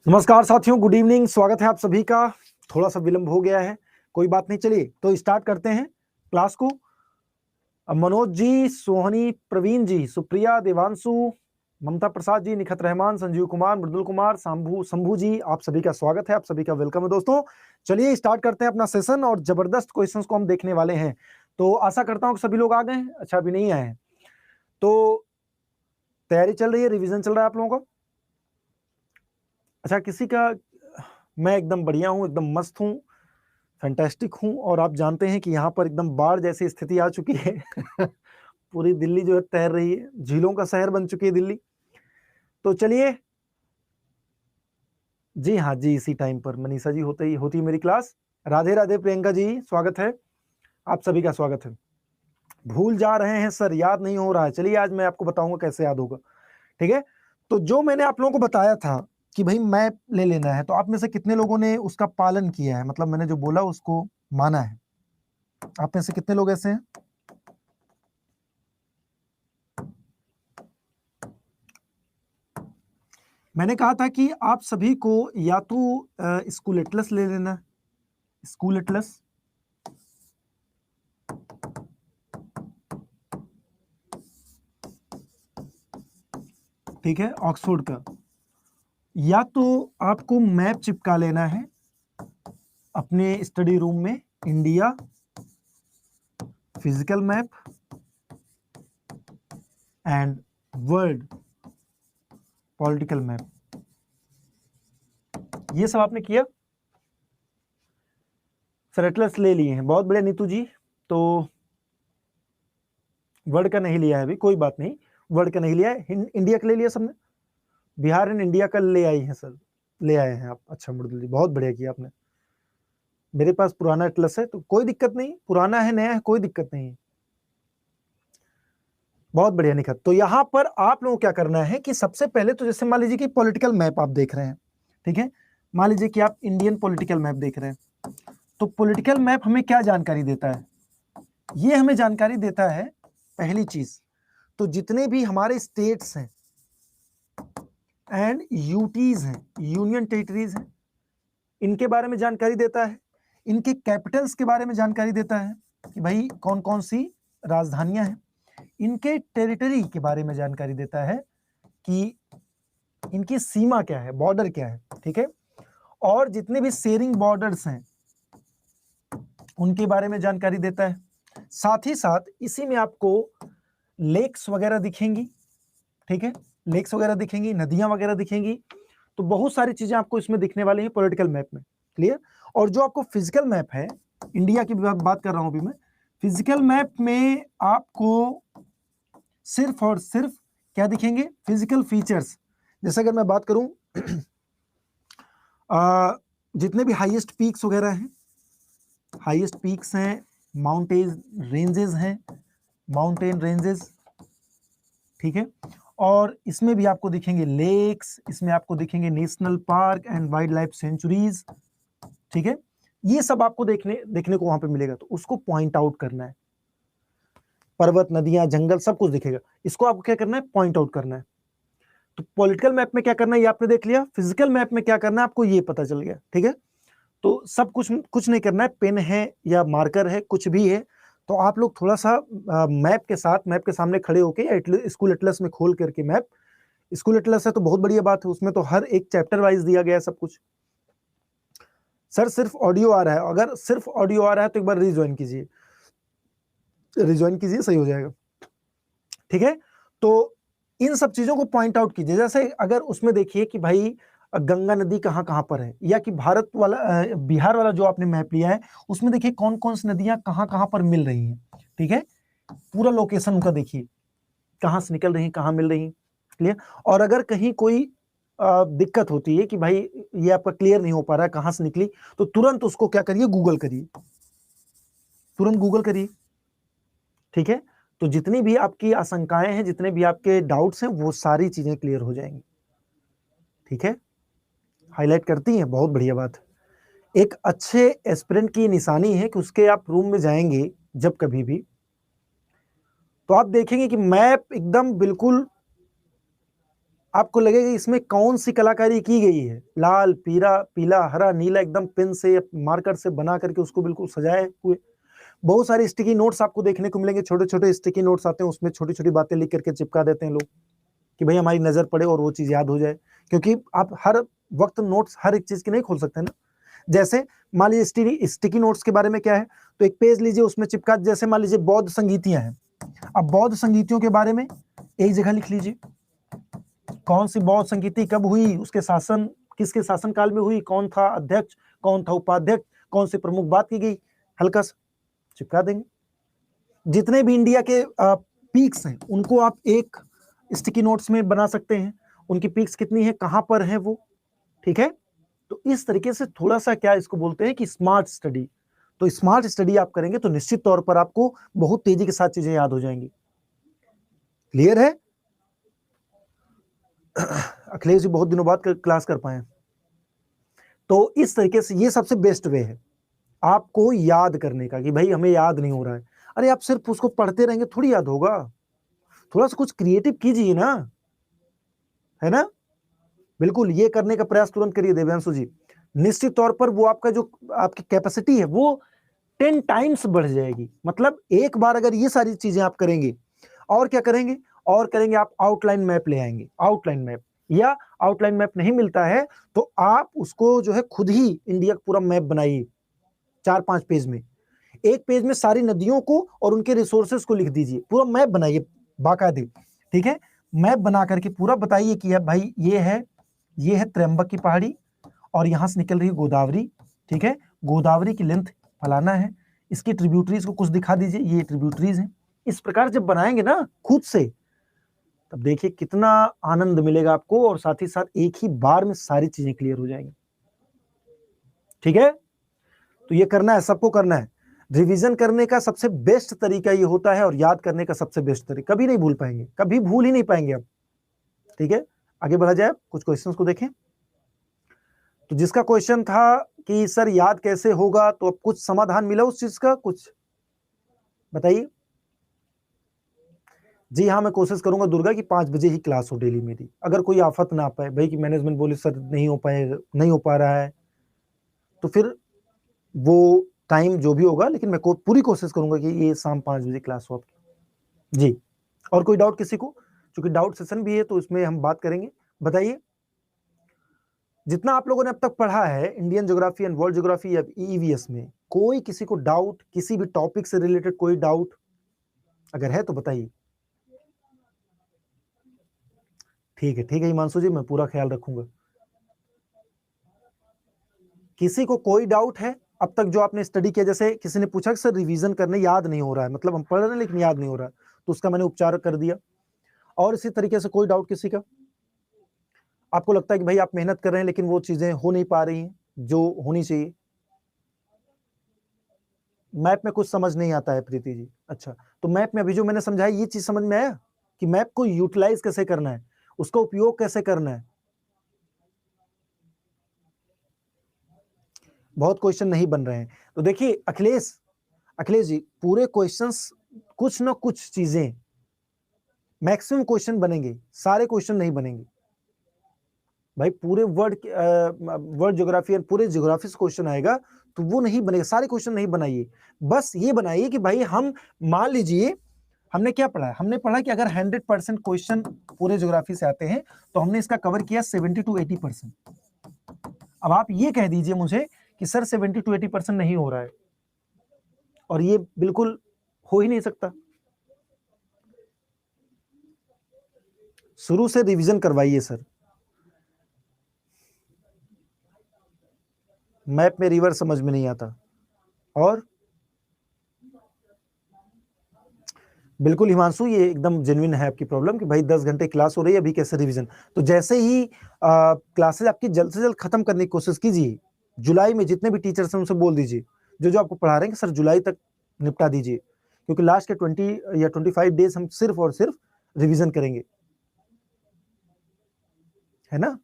नमस्कार साथियों, good evening. स्वागत है आप सभी का। थोड़ा सा विलंब हो गया है, कोई बात नहीं। चलिए तो स्टार्ट करते हैं क्लास को। मनोज जी, सोहनी, प्रवीण जी, सुप्रिया, देवांशु, ममता प्रसाद जी, निखत रहमान, संजीव कुमार, मृदुल कुमार, शंभू जी, आप सभी का स्वागत है, आप सभी का वेलकम है दोस्तों। चलिए स्टार्ट करते हैं अपना सेशन और जबरदस्त क्वेश्चंस को हम देखने वाले हैं। तो आशा करता हूँ कि सभी लोग आ गए हैं। अच्छा, अभी नहीं आए हैं तो तैयारी चल रही है, रिविजन चल रहा है आप लोगों का। अच्छा, किसी का? मैं एकदम बढ़िया हूँ, एकदम मस्त हूँ, फैंटास्टिक हूँ। और आप जानते हैं कि यहाँ पर एकदम बाढ़ जैसी स्थिति आ चुकी है। पूरी दिल्ली जो है तैर रही है, झीलों का शहर बन चुकी है दिल्ली। तो चलिए, जी हाँ जी, इसी टाइम पर मनीषा जी होती है मेरी क्लास। राधे राधे प्रियंका जी, स्वागत है, आप सभी का स्वागत है। भूल जा रहे हैं सर, याद नहीं हो रहा है। चलिए आज मैं आपको बताऊंगा कैसे याद होगा, ठीक है। तो जो मैंने आप लोगों को बताया था कि भाई मैप ले लेना है, तो आप में से कितने लोगों ने उसका पालन किया है? मतलब मैंने जो बोला उसको माना है। आप में से कितने लोग ऐसे हैं? मैंने कहा था कि आप सभी को या तो स्कूल एटलस ले लेना, स्कूल एटलस, ठीक है, ऑक्सफोर्ड का, या तो आपको मैप चिपका लेना है अपने स्टडी रूम में, India physical map and world political map. ये सब आपने किया? सर एटलस ले लिए हैं, बहुत बढ़िया नीतू जी। तो वर्ल्ड का नहीं लिया है अभी, कोई बात नहीं, वर्ल्ड का नहीं लिया है, इंडिया का ले लिया सबने। बिहार एंड इंडिया का ले आई हैं सर, ले आए हैं आप। अच्छा मृदुल जी, बहुत बढ़िया किया आपने। मेरे पास पुराना एटलस है तो कोई दिक्कत नहीं, पुराना है नया है कोई दिक्कत नहीं। बहुत बढ़िया निखत। तो यहां पर आप लोगों को क्या करना है कि सबसे पहले तो जैसे मान लीजिए कि पॉलिटिकल मैप आप देख रहे हैं, ठीक है, मान लीजिए कि आप इंडियन पॉलिटिकल मैप देख रहे हैं। तो पॉलिटिकल मैप हमें क्या जानकारी देता है? ये हमें जानकारी देता है, पहली चीज तो जितने भी हमारे स्टेट्स हैं एंड यूटीज हैं, यूनियन टेरिटरीज हैं, इनके बारे में जानकारी देता है। इनके कैपिटल्स के बारे में जानकारी देता है कि भाई कौन कौन सी राजधानियां हैं। इनके टेरिटरी के बारे में जानकारी देता है कि इनकी सीमा क्या है, बॉर्डर क्या है, ठीक है। और जितने भी शेयरिंग बॉर्डर्स हैं उनके बारे में जानकारी देता है। साथ ही साथ इसी में आपको लेक्स वगैरह दिखेंगी, ठीक है, लेक्स वगैरह दिखेंगी, नदियां वगैरह दिखेंगी। तो बहुत सारी चीजें आपको इसमें दिखने वाली हैं पॉलिटिकल मैप में, क्लियर। और जो आपको फिजिकल मैप है, इंडिया की बात कर रहा हूं अभी मैं, फिजिकल मैप में आपको सिर्फ और सिर्फ क्या दिखेंगे? Physical features. जैसे अगर मैं बात करूं जितने भी हाईएस्ट पीक्स वगैरह हैं, हाईएस्ट पीक्स हैं, माउंटेन रेंजेस हैं, माउंटेन रेंजेस, ठीक है। और इसमें भी आपको दिखेंगे लेक्स, इसमें आपको दिखेंगे national park and wild life sanctuaries, ठीक है। ये सब आपको देखने को वहां पे मिलेगा, तो उसको पॉइंट आउट करना है। पर्वत, नदियां, जंगल सब कुछ दिखेगा, इसको आपको क्या करना है? पॉइंट आउट करना है। तो पॉलिटिकल मैप में क्या करना है ये आपने देख लिया, फिजिकल मैप में क्या करना है आपको ये पता चल गया, ठीक है। तो सब कुछ नहीं करना है, पेन है या मार्कर है, कुछ भी है तो आप लोग थोड़ा सा मैप के साथ, मैप के सामने खड़े होकर स्कूल एटलस में खोल करके मैप, स्कूल एटलस है तो बहुत बढ़िया बात है, उसमें तो हर एक चैप्टर वाइज दिया गया है सब कुछ। सर सिर्फ ऑडियो आ रहा है, अगर सिर्फ ऑडियो आ रहा है तो एक बार रिज्वाइन कीजिए, रिज्वाइन कीजिए, सही हो जाएगा, ठीक है। तो इन सब चीजों को पॉइंट आउट कीजिए। जैसे अगर उसमें देखिए कि भाई गंगा नदी कहाँ कहाँ पर है, या कि भारत वाला बिहार वाला जो आपने मैप लिया है उसमें देखिए कौन कौन सी नदियां कहाँ कहाँ पर मिल रही हैं, ठीक है। पूरा लोकेशन उनका देखिए, कहाँ से निकल रही हैं, कहाँ मिल रही हैं, क्लियर। और अगर कहीं कोई दिक्कत होती है कि भाई ये आपका क्लियर नहीं हो पा रहा है कहाँ से निकली, तो तुरंत उसको क्या करिए? गूगल करिए, तुरंत गूगल करिए, ठीक है। तो जितनी भी आपकी आशंकाएं हैं, जितने भी आपके डाउट्स हैं, वो सारी चीजें क्लियर हो जाएंगी, ठीक है। हाईलाइट करती हैं, बहुत बढ़िया बात। एक अच्छे एस्पिरेंट की निशानी है कि उसके आप रूम में जाएंगे जब कभी भी, तो आप देखेंगे कि मैप एकदम बिल्कुल आपको लगेगा इसमें कौन सी कलाकारी की गई है, लाल पीला पीला हरा नीला एकदम पेन से मार्कर से बना करके उसको बिल्कुल सजाए हुए। बहुत सारे स्टिकी नोट्स आपको देखने को मिलेंगे, छोटे छोटे स्टिकी नोट्स आते हैं, उसमें छोटी छोटी बातें लिख करके चिपका देते हैं लोग कि भाई हमारी नजर पड़े और वो चीज याद हो जाए, क्योंकि आप हर वक्त नोट्स हर एक चीज की नहीं खोल सकते ना। जैसे मान लीजिए स्टिकी नोट्स के बारे में क्या है, तो एक पेज लीजिए उसमें चिपका, जैसे मान लीजिए बौद्ध संगीतियां हैं, अब बौद्ध संगीतियों के बारे में एक जगह लिख लीजिए, कौन सी बौद्ध संगीति कब हुई, उसके शासन किसके शासन काल में हुई, कौन था अध्यक्ष, कौन था उपाध्यक्ष, कौन सी प्रमुख बात की गई, हल्का सा चिपका देंगे। जितने भी इंडिया के पीक्स हैं उनको आप एक स्टिकी नोट्स में बना सकते हैं, उनकी पीक्स कितनी है, कहां पर है वो, ठीक है। तो इस तरीके से थोड़ा सा क्या इसको बोलते हैं कि स्मार्ट स्टडी। तो स्मार्ट स्टडी आप करेंगे तो निश्चित तौर पर आपको बहुत तेजी के साथ चीजें याद हो जाएंगी। क्लियर है? अखिलेश जी बहुत दिनों बाद क्लास कर पाए। तो इस तरीके से ये सबसे बेस्ट वे है आपको याद करने का कि भाई हमें याद नहीं हो रहा है। अरे आप सिर्फ उसको पढ़ते रहेंगे थोड़ी याद होगा, थोड़ा सा कुछ क्रिएटिव कीजिए ना, है ना। बिल्कुल ये करने का प्रयास तुरंत करिए देवांशु जी, निश्चित तौर पर वो आपका जो आपकी कैपेसिटी है वो 10 टाइम्स बढ़ जाएगी। मतलब एक बार अगर ये सारी चीजें आप करेंगे, और क्या करेंगे, और करेंगे आप आउटलाइन मैप ले आएंगे, आउटलाइन मैप, या आउटलाइन मैप नहीं मिलता है तो आप उसको जो है खुद ही इंडिया का पूरा मैप बनाइए 4-5 पेज में, एक पेज में सारी नदियों को और उनके रिसोर्सेज को लिख दीजिए, पूरा मैप बनाइए बाकायदे, ठीक है। मैप बना करके पूरा बताइए कि भाई ये है त्र्यंबक की पहाड़ी और यहां से निकल रही है गोदावरी, ठीक है, गोदावरी की लेंथ फलाना है, इसकी ट्रिब्यूटरीज को कुछ दिखा दीजिए, ये ट्रिब्यूटरीज हैं। इस प्रकार जब बनाएंगे ना खुद से, तब देखिए कितना आनंद मिलेगा आपको, और साथ ही साथ एक ही बार में सारी चीजें क्लियर हो जाएंगी, ठीक है। तो ये करना है, सबको करना है। रिवीजन करने का सबसे बेस्ट तरीका ये होता है, और याद करने का सबसे बेस्ट तरीका, कभी नहीं भूल पाएंगे, कभी भूल ही नहीं पाएंगे आप, ठीक है। आगे बढ़ा जाए, कुछ क्वेश्चंस को देखें। तो जिसका क्वेश्चन था कि सर याद कैसे होगा, तो अब कुछ समाधान मिला उस चीज का, कुछ बताइए। जी हाँ, मैं कोशिश करूंगा दुर्गा की 5 बजे ही क्लास हो डेली मेरी, अगर कोई आफत ना आ पाए भाई कि मैनेजमेंट बोले सर नहीं हो पाए, नहीं हो पा रहा है, तो फिर वो टाइम जो भी होगा, लेकिन मैं पूरी कोशिश करूंगा कि ये शाम 5 बजे क्लास हो आपकी। जी, और कोई डाउट किसी को? क्योंकि डाउट सेशन भी है तो इसमें हम बात करेंगे। बताइए, जितना आप लोगों ने अब तक पढ़ा है Indian geography and world geography या ईवीएस में, कोई किसी को डाउट, किसी भी टॉपिक से रिलेटेड कोई डाउट अगर है तो बताइए। ठीक है हिमांशु जी, मैं पूरा ख्याल रखूंगा। किसी को कोई डाउट है अब तक जो आपने स्टडी किया? जैसे किसी ने पूछा कि सर रिवीजन करने याद नहीं हो रहा है, मतलब हम पढ़ रहे हैं लेकिन याद नहीं हो रहा है, तो उसका मैंने उपचार कर दिया। और इसी तरीके से कोई डाउट किसी का? आपको लगता है कि भाई आप मेहनत कर रहे हैं लेकिन वो चीजें हो नहीं पा रही हैं जो होनी चाहिए? मैप में कुछ समझ नहीं आता है प्रीति जी? अच्छा, तो मैप में अभी जो मैंने समझाया ये चीज समझ में आया कि मैप को यूटिलाइज कैसे करना है, उसका उपयोग कैसे करना है? बहुत क्वेश्चन नहीं बन रहे हैं। तो देखिए अखिलेश जी, पूरे क्वेश्चंस कुछ ना कुछ चीजें, मैक्सिमम क्वेश्चन बनेंगे, सारे क्वेश्चन नहीं बनेंगे भाई। पूरे वर्ल्ड ज्योग्राफी और पूरे ज्योग्राफी से क्वेश्चन आएगा तो वो नहीं बनेगा, सारे क्वेश्चन नहीं बनाइए। बस ये बनाइए कि भाई हम मान लीजिए हमने क्या पढ़ा है, हमने पढ़ा कि अगर 100% क्वेश्चन पूरे ज्योग्राफी से आते हैं तो हमने इसका कवर किया 70 to 80%। अब आप ये कह दीजिए मुझे कि सर 70 to 80% नहीं हो रहा है, और ये बिल्कुल हो ही नहीं सकता। शुरू से रिवीजन करवाइए सर। मैप में रिवर समझ में नहीं आता, और बिल्कुल हिमांशु, ये एकदम जेन्युइन है आपकी प्रॉब्लम कि भाई 10 घंटे क्लास हो रही है, अभी कैसे रिवीजन? तो जैसे ही क्लासेस आपकी जल्द से जल्द खत्म करने की कोशिश कीजिए। जुलाई में जितने भी टीचर्स हैं उनसे बोल दीजिए, जो जो आपको पढ़ा रहे हैं कि सर जुलाई तक निपटा दीजिए, क्योंकि लास्ट के 20 या 25 डेज हम सिर्फ और सिर्फ रिवीजन करेंगे, है ना।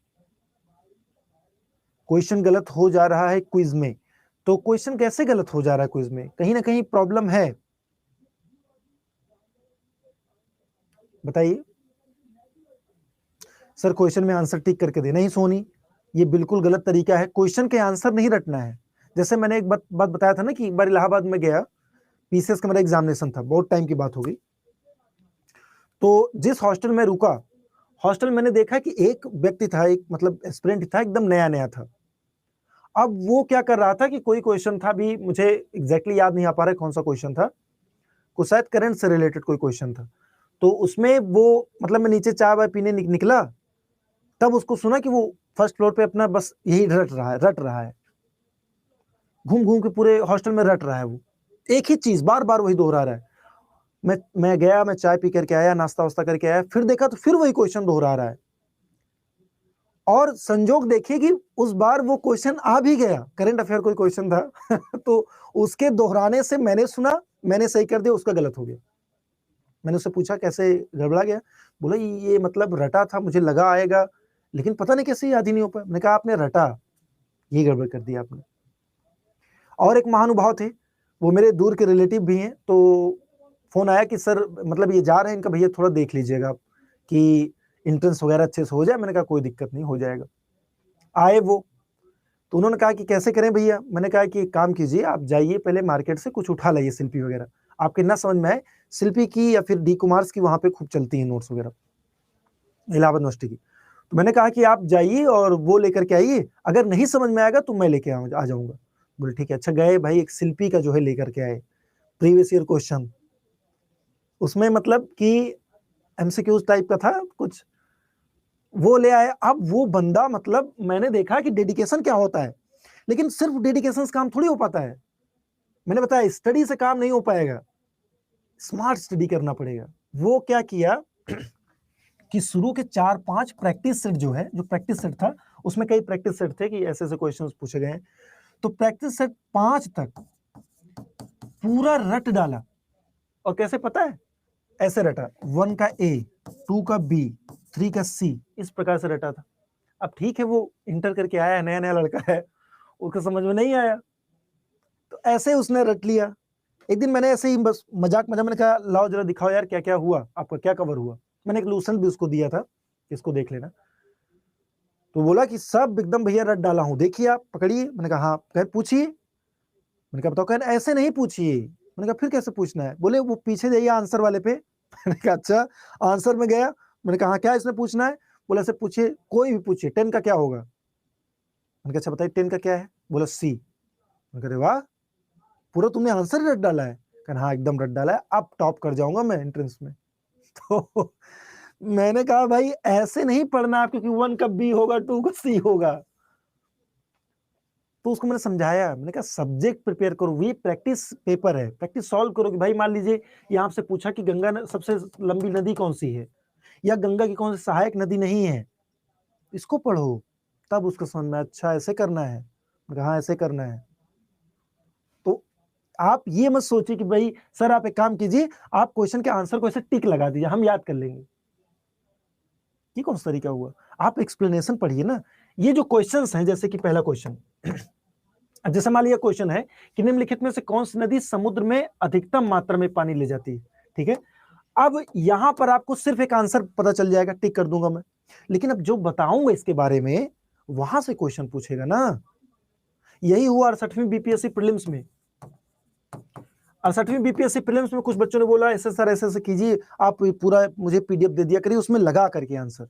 क्वेश्चन गलत हो जा रहा है क्विज में, तो क्वेश्चन कैसे गलत हो जा रहा है क्विज में? कहीं ना कहीं प्रॉब्लम है, बताइए। सर क्वेश्चन में आंसर टिक करके दे। नहीं सोनी, ये बिल्कुल गलत तरीका है, क्वेश्चन के आंसर नहीं रटना है। जैसे मैंने एक बात बताया था ना कि एक बार इलाहाबाद में गया, पीसीएस का मेरा एग्जामिनेशन था, बहुत टाइम की बात हो गई। तो जिस हॉस्टल में रुका, हॉस्टल मैंने देखा कि एक व्यक्ति था, एक मतलब एस्पिरेंट था, एकदम नया नया था। अब वो क्या कर रहा था कि कोई क्वेश्चन था, भी मुझे एग्जैक्टली याद नहीं आ पा रहा है कौन सा क्वेश्चन था, कुछ शायद करंट से रिलेटेड कोई क्वेश्चन था। तो उसमें वो मतलब मैं नीचे चाय वाय पीने निकला, तब उसको सुना कि वो फर्स्ट फ्लोर पे अपना बस यही रट रहा है, घूम घूम के पूरे हॉस्टल में रट रहा है, वो एक ही चीज बार बार वही दोहरा रहा है। मैं गया, मैं चाय पी करके आया, नाश्ता वास्ता करके आया, फिर देखा तो फिर वही क्वेश्चन दोहरा रहा है। और संजोग देखिए कि उस बार वो क्वेश्चन आ भी गया, करंट अफेयर कोई क्वेश्चन था तो उसके दोहराने से मैंने सुना, मैंने सही कर दिया, उसका गलत हो गया। मैंने उससे पूछा कैसे गड़बड़ा गया, बोला ये मतलब रटा था, मुझे लगा आएगा, लेकिन पता नहीं कैसे याद ही नहीं हो पाया। मैंने कहा आपने रटा, ये गड़बड़ कर दिया आपने। और एक महानुभाव थे, वो मेरे दूर के रिलेटिव भी हैं, तो फोन आया कि सर मतलब ये जा रहे हैं, इनका भैया थोड़ा देख लीजिएगा आप कि एंट्रेंस वगैरह अच्छे से हो जाए। मैंने कहा कोई दिक्कत नहीं, हो जाएगा। आए वो, तो उन्होंने कहा कि कैसे करें भैया। मैंने कहा कि एक काम कीजिए, आप जाइए पहले मार्केट से कुछ उठा लाइए, शिल्पी वगैरह, आपके ना समझ में आए, शिल्पी की या फिर डी कुमार्स की वहां पे खूब चलती है नोट्स वगैरह, इलाहाबाद यूनिवर्सिटी की। तो मैंने कहा कि आप जाइए और वो लेकर के आइए, अगर नहीं समझ में आएगा तो मैं लेके आ जाऊंगा। बोले ठीक है। अच्छा गए भाई, एक शिल्पी का जो है लेकर के आए, प्रीवियस ईयर क्वेश्चन, उसमें मतलब कि एमसीक्यूज टाइप का था कुछ, वो ले आए। अब वो बंदा मतलब मैंने देखा कि डेडिकेशन क्या होता है, लेकिन सिर्फ डेडिकेशन से काम थोड़ी हो पाता है। मैंने बताया स्टडी से काम नहीं हो पाएगा, स्मार्ट स्टडी करना पड़ेगा। वो क्या किया कि शुरू के 4-5 प्रैक्टिस सेट जो है, जो प्रैक्टिस सेट था, उसमें कई प्रैक्टिस सेट थे कि ऐसे ऐसे क्वेश्चंस पूछे गए हैं, तो प्रैक्टिस सेट 5 तक पूरा रट डाला। और कैसे पता है, ऐसे रटा, 1 का ए, 2 का बी, 3 का सी, इस प्रकार से रटा था। अब ठीक है, वो इंटर करके आया, नया नया लड़का है, उसको समझ में नहीं आया, तो ऐसे उसने रट लिया। एक दिन मैंने ऐसे ही बस मजाक मैंने कहा लाओ जरा दिखाओ यार क्या क्या हुआ, आपका क्या कवर हुआ। मैंने एक लूसेंट भी उसको दिया था, इसको देख लेना। तो बोला कि सब एकदम भैया रट डाला हूं, देखिए आप पकड़िए। मैंने कहा हाँ। कह पूछिए। मैंने कहा बताओ। कह ऐसे नहीं पूछिए। मैंने कहा फिर कैसे पूछना है। बोले वो पीछे जाइए आंसर वाले पे मैंने कहा अच्छा। आंसर में गया, मैंने कहा क्या इसमें पूछना है। बोला ऐसे पूछिए, कोई भी पूछिए, 10 का क्या होगा। मैंने कहा अच्छा बताइए 10 का क्या है। बोला सी। मैंने कहा वाह, पूरा तुमने आंसर रट डाला है। कहा हाँ एकदम रट डाला है, अब टॉप कर जाऊंगा मैं एंट्रेंस में। तो मैंने कहा भाई ऐसे नहीं पढ़ना आप, क्योंकि 1 का बी होगा, 2 का सी होगा। तो उसको मैंने समझाया, मैंने कहा सब्जेक्ट प्रिपेयर करो, ये प्रैक्टिस पेपर है, प्रैक्टिस सॉल्व करो कि भाई मान लीजिए यहाँ से पूछा कि गंगा सबसे लंबी नदी कौन सी है, या गंगा की कौन सी सहायक नदी नहीं है, इसको पढ़ो, तब उसको समझ में अच्छा ऐसे करना है। हाँ ऐसे करना है। तो आप ये मत सोचिए कि भाई सर आप एक काम कीजिए, आप क्वेश्चन के आंसर को ऐसे टिक लगा दीजिए, हम याद कर लेंगे। ये कौन सा तरीका हुआ। आप एक्सप्लेनेशन पढ़िए ना। ये जो क्वेश्चंस हैं, जैसे कि पहला क्वेश्चन, जैसे मान लिया क्वेश्चन है कि निम्नलिखित में से कौन सी नदी समुद्र में अधिकतम मात्रा में पानी ले जाती है, ठीक है। अब यहां पर आपको सिर्फ एक आंसर पता चल जाएगा, टिक कर दूंगा मैं, लेकिन अब जो बताऊंगा इसके बारे में, वहां से क्वेश्चन पूछेगा ना। यही हुआ 68वीं बीपीएससी प्रीलिम्स में। 68वीं बीपीएससी प्रीलिम्स में कुछ बच्चों ने बोला ऐसे सर ऐसे कीजिए, आप पूरा मुझे पीडीएफ दे दिया करिए, उसमें लगा करके आंसर।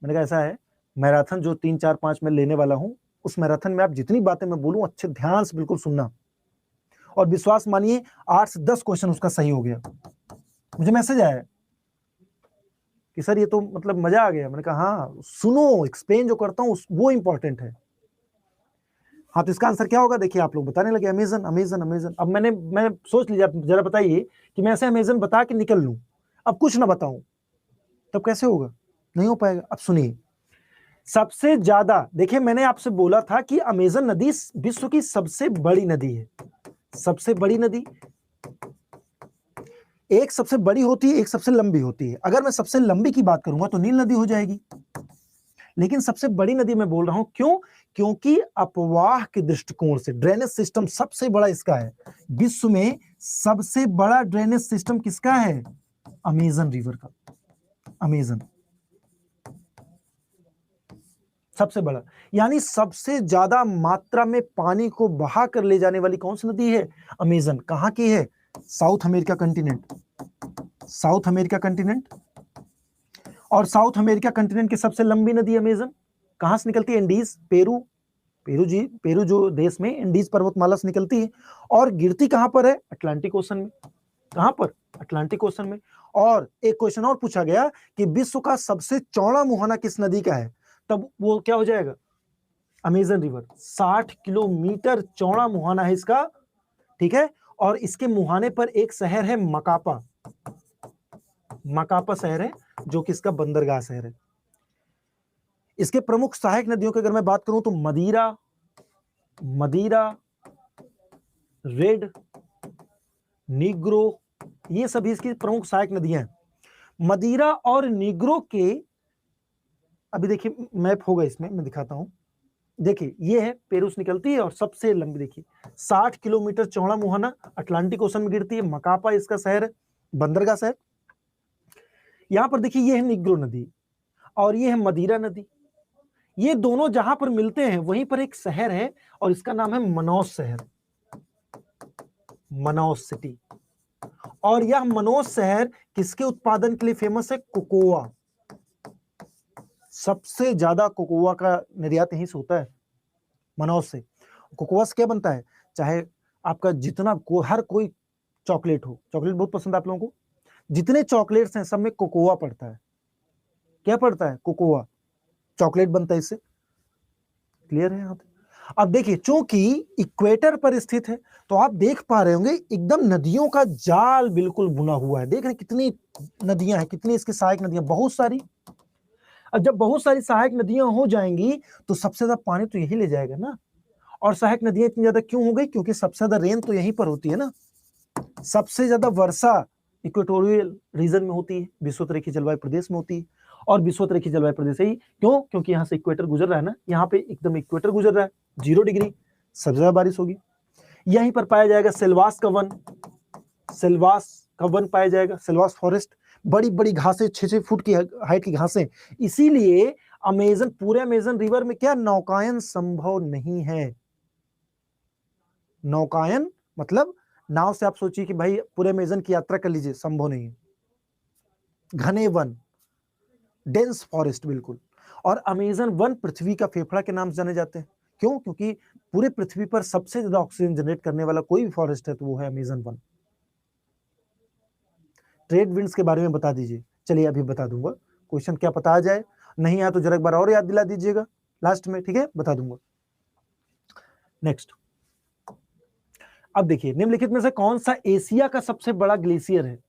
मैंने कहा ऐसा है, मैराथन जो 3, 4, 5 में लेने वाला हूं, उस मैराथन में आप जितनी बातें मैं बोलूं अच्छे ध्यान से बिल्कुल सुनना, और विश्वास मानिए 8 से 10 क्वेश्चन उसका सही हो गया। मुझे मैसेज आया कि सर ये तो मतलब मजा आ गया। मैंने कहा हाँ सुनो, एक्सप्लेन जो करता हूँ वो इंपॉर्टेंट है। हाँ तो इसका आंसर क्या होगा, देखिए आप लोग बताने लगे अमेजन अमेजन अमेजन। अब मैं सोच लीजिए, जरा बताइए कि मैं ऐसे अमेजन बता के निकल लूं, अब कुछ ना बताऊं, तब कैसे होगा, नहीं हो पाएगा। अब सुनिए, सबसे ज्यादा, देखिए मैंने आपसे बोला था कि अमेजन नदी विश्व की सबसे बड़ी नदी है। सबसे बड़ी नदी, एक सबसे बड़ी होती है, एक सबसे लंबी होती है। अगर मैं सबसे लंबी की बात करूंगा तो नील नदी हो जाएगी, लेकिन सबसे बड़ी नदी मैं बोल रहा हूं क्यों, क्योंकि अपवाह के दृष्टिकोण से ड्रेनेज सिस्टम सबसे बड़ा इसका है। विश्व में सबसे बड़ा ड्रेनेज सिस्टम किसका है, अमेजन रिवर का, अमेजन। सबसे बड़ा, यानी सबसे ज्यादा मात्रा में पानी को बहा कर ले जाने वाली कौन सी नदी है? अमेजन। कहां की है? South America continent, south America continent. और साउथ अमेरिका कंटिनेंट की सबसे लंबी नदी अमेजन। कहां से निकलती है? इंडीज, पेरू जो देश में इंडीज पर्वतमाला से निकलती है और गिरती कहां पर है? अटलांटिक ओशन में। कहां पर? अटलांटिक ओशन में। और एक क्वेश्चन और पूछा गया कि विश्व का सबसे चौड़ा मुहाना किस नदी का है, तब वो क्या हो जाएगा? Amazon river. 60 किलोमीटर चौड़ा मुहाना है इसका, ठीक है। और इसके मुहाने पर एक शहर है मकापा, मकापा शहर है जो कि इसका बंदरगाह शहर है। इसके प्रमुख सहायक नदियों की अगर मैं बात करूं तो मदीरा, रेड, नीग्रो, ये सभी इसकी प्रमुख सहायक नदियां हैं। मदीरा और नीग्रो के, अभी देखिए मैप होगा इसमें, मैं दिखाता हूं। देखिए ये है, पेरू से निकलती है और सबसे लंबी देखिए 60 किलोमीटर चौड़ा मुहाना, अटलांटिक ओशन में गिरती है। मकापा इसका शहर है, बंदरगाह शहर। यहां पर देखिए ये है निग्रो नदी और ये है मदीरा नदी। ये दोनों जहां पर मिलते हैं वहीं पर एक शहर है और इसका नाम है मनौस शहर, मनौस सिटी। और यह मनौस शहर किसके उत्पादन के लिए फेमस है? कोकोआ। सबसे ज्यादा कोकोआ का निर्यात यहीं से होता है, मनौस से। कोकोआ से क्या बनता है? चाहे आपका जितना हर कोई चॉकलेट हो, चॉकलेट बहुत पसंद है आप लोगों को, जितने चॉकलेट्स हैं सब में कोकोआ पड़ता है। क्या पड़ता है? कोकोआ। चॉकलेट बनता है इससे। क्लियर है? अब देखिए चूंकि इक्वेटर पर स्थित है तो आप देख पा रहे होंगे एकदम नदियों का जाल बिल्कुल बुना हुआ है। देख रहे हैं कितनी नदियां हैं, कितनी इसकी सहायक नदियां, बहुत सारी। अब जब बहुत सारी सहायक नदियां हो जाएंगी तो सबसे ज्यादा पानी तो यही ले जाएगा ना। और सहायक नदियां इतनी ज्यादा क्यों हो गई? क्योंकि सबसे ज्यादा रेन तो यहीं पर होती है ना। सबसे ज्यादा वर्षा इक्वेटोरियल रीजन में होती है, विषुवत जलवायु प्रदेश में होती है। और विषुवत जलवायु प्रदेश ही क्यों? क्योंकि यहाँ से इक्वेटर गुजर रहा है ना, यहाँ पे एकदम इक्वेटर गुजर रहा है, 0 डिग्री, सबसे ज्यादा बारिश होगी। यहीं पर पाया जाएगा सेल्वास का वन, सेल्वास का वन पाया जाएगा, सेल्वास फॉरेस्ट। बड़ी बड़ी घासें, 6-6 फुट की हाइट की घासें। इसीलिए अमेजन, पूरे अमेजन रिवर में क्या नौकायन संभव नहीं है। नौकायन मतलब नाव से आप सोचिए कि भाई पूरे अमेजन की यात्रा कर लीजिए, संभव नहीं है। घने वन, डेंस फॉरेस्ट बिल्कुल। और अमेजन वन पृथ्वी का फेफड़ा के नाम से जाने जाते हैं। क्यों? क्योंकि पूरे पृथ्वी पर सबसे ज्यादा ऑक्सीजन जनरेट करने वाला कोई भी फॉरेस्ट है तो वो है अमेजन वन। ट्रेड विंड्स के बारे में बता दीजिए। चलिए अभी बता दूंगा, क्वेश्चन क्या पता आ जाए, नहीं आया तो जरा एक बार और याद दिला दीजिएगा लास्ट में, ठीक है? बता दूंगा। नेक्स्ट, अब देखिए निम्नलिखित में से कौन सा एशिया का सबसे बड़ा ग्लेशियर है?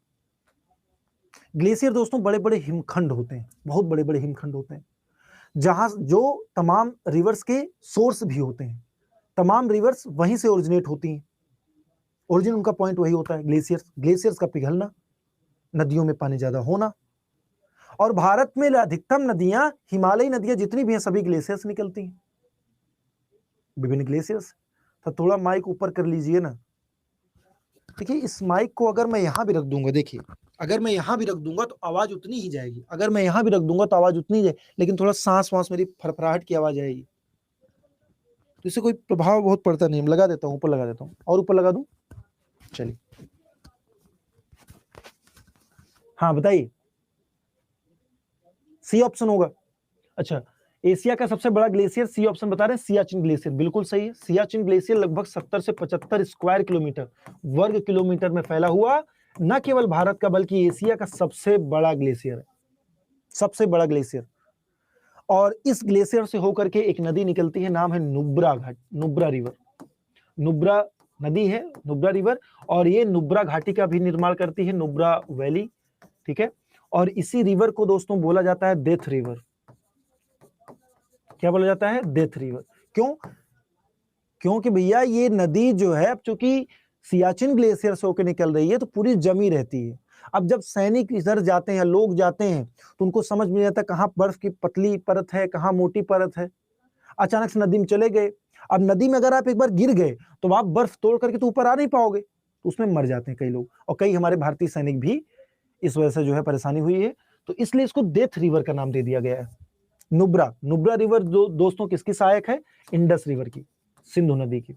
ग्लेशियर दोस्तों बड़े बड़े हिमखंड होते हैं, बहुत बड़े बड़े हिमखंड होते हैं, जहां जो तमाम रिवर्स के सोर्स भी होते हैं। तमाम रिवर्स वहीं से ओरिजिनेट होती हैं, ओरिजिन उनका पॉइंट वही होता है, ग्लेशियर्स। ग्लेशियर्स का पिघलना, नदियों में पानी ज्यादा होना। और भारत में अधिकतम नदियां, हिमालयी नदियां जितनी भी हैं सभी ग्लेशियर से निकलती हैं, विभिन्न ग्लेशियर्स। तो थोड़ा माइक ऊपर कर लीजिए ना। देखिए इस माइक को अगर मैं यहां भी रख दूंगा, देखिए अगर मैं यहां भी रख दूंगा तो आवाज उतनी ही जाएगी, अगर मैं यहां भी रख दूंगा तो आवाज उतनी ही जाएगी, लेकिन थोड़ा सांस वांस मेरी फरफराहट की आवाज आएगी, तो इससे कोई प्रभाव बहुत पड़ता नहीं। लगा देता हूं, ऊपर लगा देता हूं, और ऊपर लगा दूं। चलिए हाँ बताइए, सी ऑप्शन होगा। अच्छा, एशिया का सबसे बड़ा ग्लेशियर सी ऑप्शन बता रहे हैं, सियाचिन ग्लेशियर, बिल्कुल सही है। सियाचिन ग्लेशियर लगभग 70 से 75 स्क्वायर किलोमीटर, वर्ग किलोमीटर में फैला हुआ न केवल भारत का बल्कि एशिया का सबसे बड़ा ग्लेशियर है, सबसे बड़ा ग्लेशियर। और इस ग्लेशियर से होकर के एक नदी निकलती है, नाम है नुब्रा घाट, नुब्रा रिवर। नुब्रा नदी है, नुब्रा रिवर, और ये नुब्रा घाटी का भी निर्माण करती है, नुब्रा वैली, ठीक है। और इसी रिवर को दोस्तों बोला जाता है डेथ रिवर। क्या बोला जाता है? Death river. क्यों? क्योंकि भैया ये नदी जो है, अब चूंकि सियाचिन ग्लेशियर से होकर निकल रही है तो पूरी जमी रहती है। अब जब सैनिक इधर जाते हैं, लोग जाते हैं, तो उनको समझ में नहीं आता कहाँ बर्फ की पतली परत है, कहाँ मोटी परत है। अचानक से नदी में चले गए। अब नदी में अगर आप एक बार गिर गए तो आप बर्फ तोड़ करके तो ऊपर आ नहीं पाओगे, तो उसमें मर जाते हैं कई लोग, और कई हमारे भारतीय सैनिक भी इस वजह से जो है परेशानी हुई है। तो इसलिए इसको डेथ रिवर का नाम दे दिया गया है। नुब्रा, नुब्रा रिवर दोस्तों किसकी सहायक है? इंडस रिवर की, सिंधु नदी की।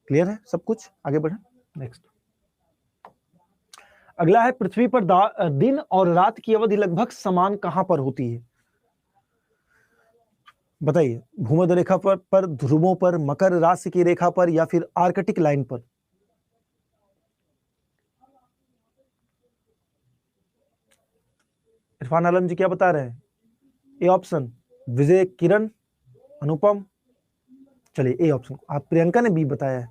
क्लियर है सब कुछ? आगे बढ़े नेक्स्ट। अगला है पृथ्वी पर दिन और रात की अवधि लगभग समान कहां पर होती है? बताइए, भूमध्य रेखा पर, ध्रुवों पर, मकर राशि की रेखा पर, या फिर आर्कटिक लाइन पर? इरफान आलम जी क्या बता रहे हैं? ए ऑप्शन, विजय, किरण, अनुपम। चलिए ए ऑप्शन। आप प्रियंका ने बी बताया है,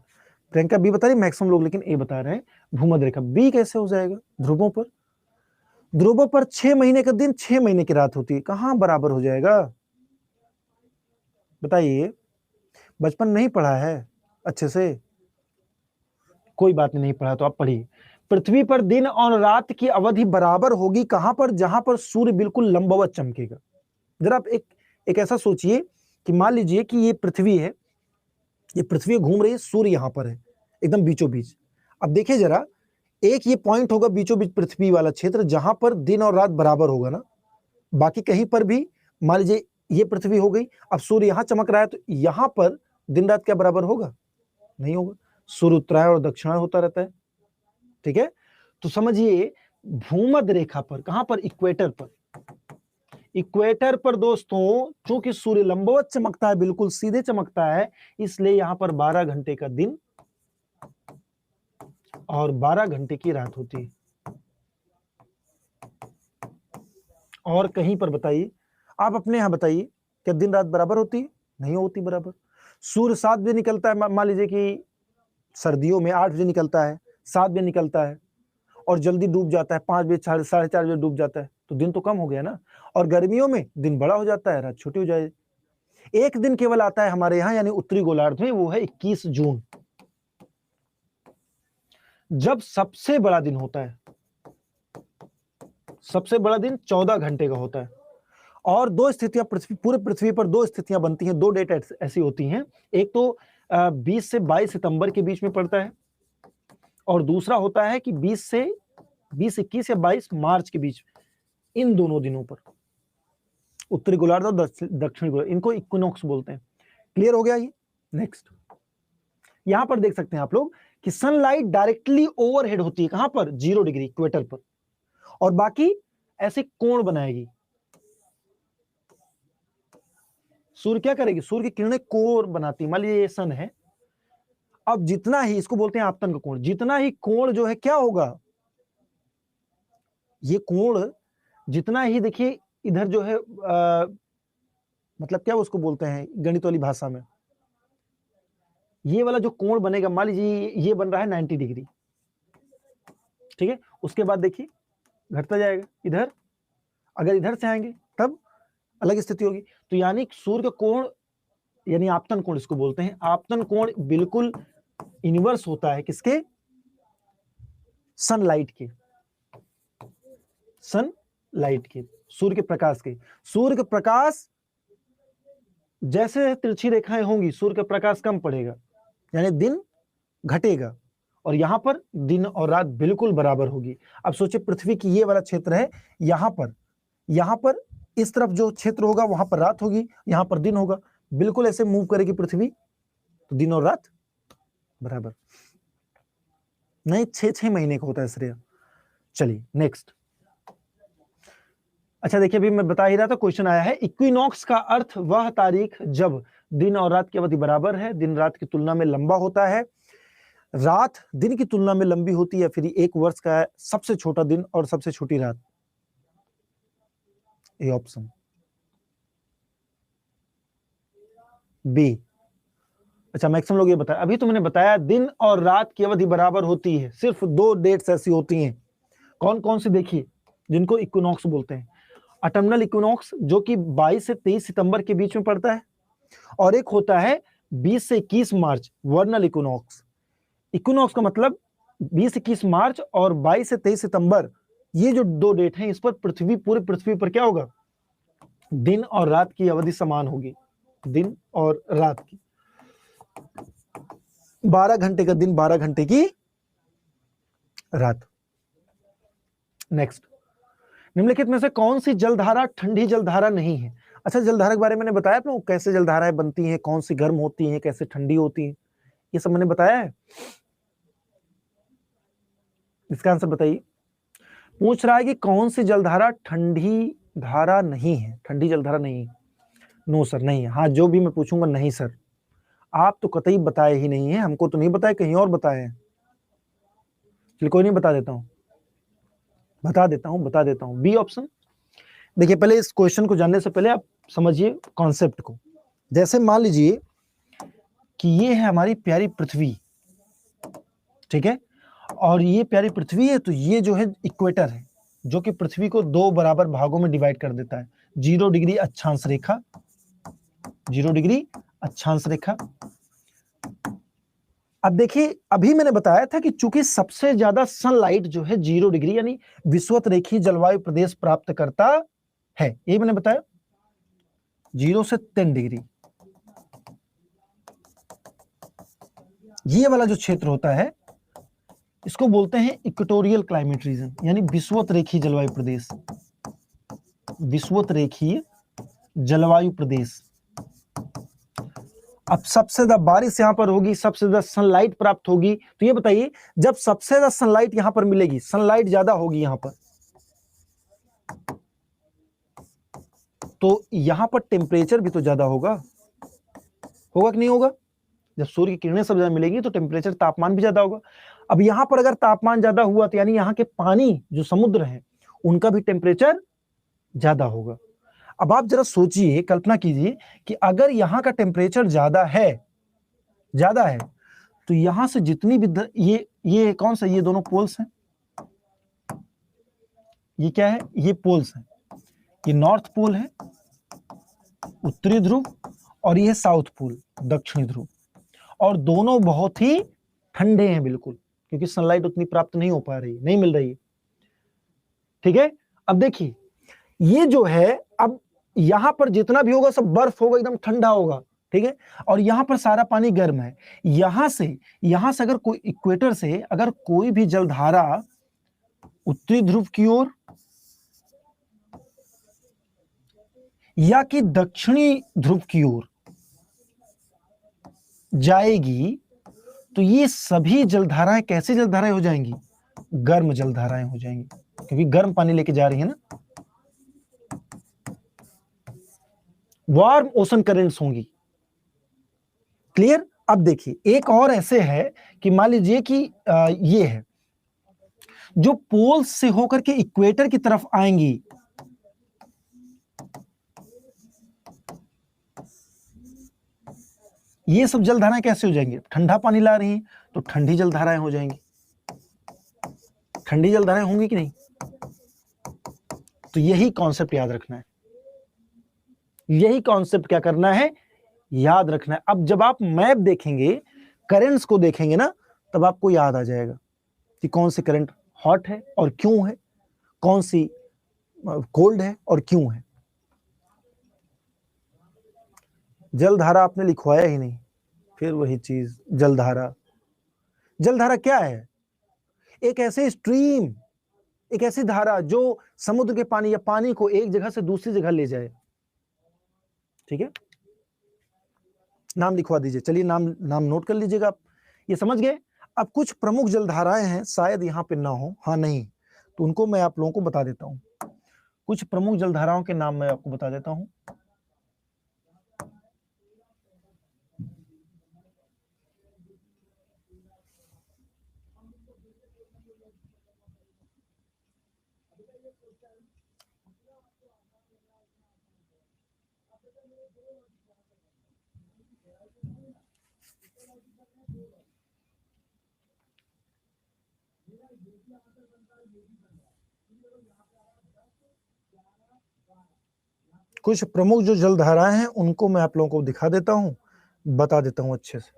प्रियंका बी बता रही, मैक्सिमम लोग लेकिन ए बता रहे हैं भूमध्य रेखा। बी कैसे हो जाएगा? ध्रुवों पर, ध्रुवों पर 6 महीने का दिन 6 महीने की रात होती है, कहां बराबर हो जाएगा? बताइए, बचपन नहीं पढ़ा है अच्छे से? कोई बात नहीं पढ़ा तो आप पढ़िए। पृथ्वी पर दिन और रात की अवधि बराबर होगी कहां पर? जहां पर सूर्य बिल्कुल लंबवत चमकेगा। जरा आप एक ऐसा सोचिए कि मान लीजिए कि ये पृथ्वी है, ये पृथ्वी घूम रही है, सूर्य यहां पर है एकदम बीचों बीच। अब देखिए जरा, एक ये पॉइंट होगा बीचों बीच पृथ्वी वाला क्षेत्र, जहां पर दिन और रात बराबर होगा ना। बाकी कहीं पर भी मान लीजिए ये पृथ्वी हो गई, अब सूर्य यहां चमक रहा है, तो यहां पर दिन रात क्या बराबर होगा? नहीं होगा। सूर्य उत्तरायण और दक्षिणायन होता रहता है। ठीक है, तो समझिए भूमध्य रेखा पर, कहां पर? इक्वेटर पर। इक्वेटर पर दोस्तों चूंकि सूर्य लंबवत चमकता है, बिल्कुल सीधे चमकता है, इसलिए यहां पर 12 घंटे का दिन और 12 घंटे की रात होती है। और कहीं पर बताइए, आप अपने यहां बताइए, क्या दिन रात बराबर होती है? नहीं होती बराबर। सूर्य 7 बजे निकलता है, मान लीजिए कि सर्दियों में 8 बजे निकलता है, 7 बजे निकलता है, और जल्दी डूब जाता है, 5 बजे, 4:30 बजे डूब जाता है, तो दिन तो कम हो गया ना। और गर्मियों में दिन बड़ा हो जाता है, रात छोटी हो जाए। एक दिन केवल आता है हमारे यहां, यानी उत्तरी गोलार्ध में, वो है 21 जून, जब सबसे बड़ा दिन होता है। सबसे बड़ा दिन 14 घंटे का होता है। और दो स्थितियां पूरे पृथ्वी पर दो स्थितियां बनती हैं, दो डेट ऐसी होती हैं। एक तो 20 से 22 सितंबर के बीच में पड़ता है, और दूसरा होता है कि 20 21 या 22 मार्च के बीच। इन दोनों दिनों पर उत्तरी गोलार्ध और दक्षिणी गोलार्ध, इनको इक्विनॉक्स बोलते हैं। क्लियर हो गया ये? नेक्स्ट, यहां पर देख सकते हैं आप लोग कि सनलाइट डायरेक्टली ओवरहेड होती है, कहां पर? 0 डिग्री इक्वेटर पर, और बाकी ऐसे कोण बनाएगी। सूर्य क्या करेगी? सूर्य की किरणें कोण बनाती है। मान लीजिए ये सन है, अब जितना ही, इसको बोलते हैं आपतन का कोण, जितना ही कोण जो है क्या होगा? ये कोण जितना ही, देखिए इधर जो है मतलब क्या उसको बोलते हैं गणित वाली भाषा में, ये वाला जो कोण बनेगा, मान लीजिए ये बन रहा है 90 डिग्री, ठीक है, उसके बाद देखिए घटता जाएगा इधर। अगर इधर से आएंगे तब अलग स्थिति होगी। तो यानी सूर्य का कोण, यानी आपतन कोण इसको बोलते हैं। आपतन कोण बिल्कुल इनवर्स होता है किसके? सनलाइट के, सनलाइट के, सूर्य के प्रकाश के। सूर्य का प्रकाश जैसे तिरछी रेखाएं होंगी, सूर्य का प्रकाश कम पड़ेगा, यानी दिन घटेगा, और यहां पर दिन और रात बिल्कुल बराबर होगी। अब सोचिए पृथ्वी की ये वाला क्षेत्र है, यहां पर इस तरफ जो क्षेत्र होगा वहां पर रात होगी, यहां पर दिन होगा, बिल्कुल ऐसे मूव करेगी पृथ्वी, तो दिन और रात बराबर। नहीं, 6 महीने का होता है श्रेय। चलिए नेक्स्ट। अच्छा देखिए, अभी मैं बता ही रहा था, क्वेश्चन आया है, इक्विनॉक्स का अर्थ वह तारीख जब दिन और रात की अवधि बराबर है, दिन रात की तुलना में लंबा होता है, रात दिन की तुलना में लंबी होती है, फिर एक वर्ष का सबसे छोटा दिन और सबसे छोटी रात। A option B. अच्छा, मैक्सिमम लोग ये बताया, अभी तो मैंने बताया दिन और रात की अवधि बराबर होती है, सिर्फ 2 डेट्स ऐसी होती हैं। कौन कौन सी? देखिए, जिनको इक्विनॉक्स बोलते हैं। ऑटमनल इक्विनॉक्स जो कि 22 से 23 सितंबर के बीच में पड़ता है, और एक होता है 20 से 21 मार्च वर्नल इक्विनॉक्स। इक्विनॉक्स का मतलब 20-21 मार्च और 22 से 23 सितंबर, ये जो 2 डेट हैं, इस पर पूरे पृथ्वी पर क्या होगा? दिन और रात की अवधि समान होगी, दिन और रात की, 12 घंटे का दिन, 12 घंटे की रात। नेक्स्ट, निम्नलिखित में से कौन सी जलधारा ठंडी जलधारा नहीं है? अच्छा, जलधारा के बारे में मैंने बताया आप लोग, कैसे जलधाराएं बनती हैं, कौन सी गर्म होती हैं, कैसे ठंडी होती हैं, ये सब मैंने बताया है। इसका आंसर बताइए। पूछ रहा है कि कौन सी जलधारा ठंडी धारा नहीं है, ठंडी जलधारा नहीं है। नो सर, नहीं है। हाँ, जो भी मैं पूछूंगा नहीं सर, आप तो कतई बताए ही नहीं है, हमको तो नहीं बताए, कहीं और बताए हैं। चलिए कोई नहीं, बता देता हूँ, बता देता हूँ। B option. देखिए, पहले इस क्वेश्चन को जानने से पहले आप समझिए कॉन्सेप्ट को। जैसे मान लीजिए कि ये है हमारी प्यारी पृथ्वी, ठीक है, और ये प्यारी पृथ्वी है, तो ये जो है इक्वेटर है, जो कि पृथ्वी को 2 बराबर भागों में डिवाइड कर देता है। 0 डिग्री अक्षांश रेखा, 0 डिग्री अक्षांश रेखा। अब देखिए, अभी मैंने बताया था कि चूंकि सबसे ज्यादा सनलाइट जो है 0 डिग्री यानी विषुवत रेखीय जलवायु प्रदेश प्राप्त करता है, ये मैंने बताया, 0 से 3 डिग्री। ये वाला जो क्षेत्र होता है इसको बोलते हैं इक्वेटोरियल क्लाइमेट रीजन, यानी विषुवत रेखीय जलवायु प्रदेश, विषुवत रेखीय जलवायु प्रदेश। अब सबसे ज्यादा बारिश यहां पर होगी, सबसे ज्यादा सनलाइट प्राप्त होगी, तो ये बताइए, जब सबसे ज्यादा सनलाइट यहां पर मिलेगी, सनलाइट ज्यादा होगी यहां पर, तो यहां पर टेम्परेचर भी तो ज्यादा होगा कि नहीं होगा? जब सूर्य की किरणें सब ज्यादा मिलेंगी तो टेम्परेचर, तापमान भी ज्यादा होगा। अब यहां पर अगर तापमान ज्यादा हुआ तो यानी यहाँ के पानी जो समुद्र है उनका भी टेम्परेचर ज्यादा होगा। अब आप जरा सोचिए, कल्पना कीजिए कि अगर यहाँ का टेम्परेचर ज्यादा है, तो यहां से जितनी भी ये कौन सा, ये दोनों पोल्स हैं, ये क्या है, ये पोल्स हैं, ये नॉर्थ पोल है, उत्तरी ध्रुव, और ये साउथ पोल, दक्षिणी ध्रुव, और दोनों बहुत ही ठंडे हैं बिल्कुल, क्योंकि सनलाइट उतनी प्राप्त नहीं हो पा रही, नहीं मिल रही है, ठीक है। अब देखिए, ये जो है, अब यहां पर जितना भी होगा सब बर्फ होगा, एकदम ठंडा होगा, ठीक है, और यहां पर सारा पानी गर्म है। यहां से अगर कोई इक्वेटर से अगर कोई भी जलधारा उत्तरी ध्रुव की ओर या कि दक्षिणी ध्रुव की ओर जाएगी, तो ये सभी जलधाराएं कैसी जलधाराएं हो जाएंगी? गर्म जलधाराएं हो जाएंगी, क्योंकि गर्म पानी लेके जा रही है ना, वार्म ओशन करेंट्स होंगी। क्लियर? अब देखिए, एक और ऐसे है कि मान लीजिए कि ये है जो पोल से होकर के इक्वेटर की तरफ आएंगी, ये सब जलधाराएं कैसे हो जाएंगी? ठंडा पानी ला रही हैं तो ठंडी जलधाराएं हो जाएंगी, ठंडी जलधाराएं होंगी कि नहीं? तो यही कॉन्सेप्ट याद रखना है, यही कॉन्सेप्ट क्या करना है, याद रखना है। अब जब आप मैप देखेंगे, करंट्स को देखेंगे ना, तब आपको याद आ जाएगा कि कौन सी करंट हॉट है और क्यों है, कौन सी कोल्ड है और क्यों है। जलधारा आपने लिखवाया ही नहीं, फिर वही चीज, जलधारा। जलधारा क्या है? एक ऐसे स्ट्रीम, एक ऐसी धारा जो समुद्र के पानी या पानी को एक जगह से दूसरी जगह ले जाए, ठीक है। नाम लिखवा दीजिए, चलिए नाम नोट कर लीजिएगा आप, ये समझ गए। अब कुछ प्रमुख जलधाराएं हैं, शायद यहाँ पे ना हो, हाँ नहीं, तो उनको मैं आप लोगों को बता देता हूँ। कुछ प्रमुख जलधाराओं के नाम मैं आपको बता देता हूँ। कुछ प्रमुख जो जलधाराएं हैं उनको मैं आप लोगों को दिखा देता हूं, बता देता हूं अच्छे से।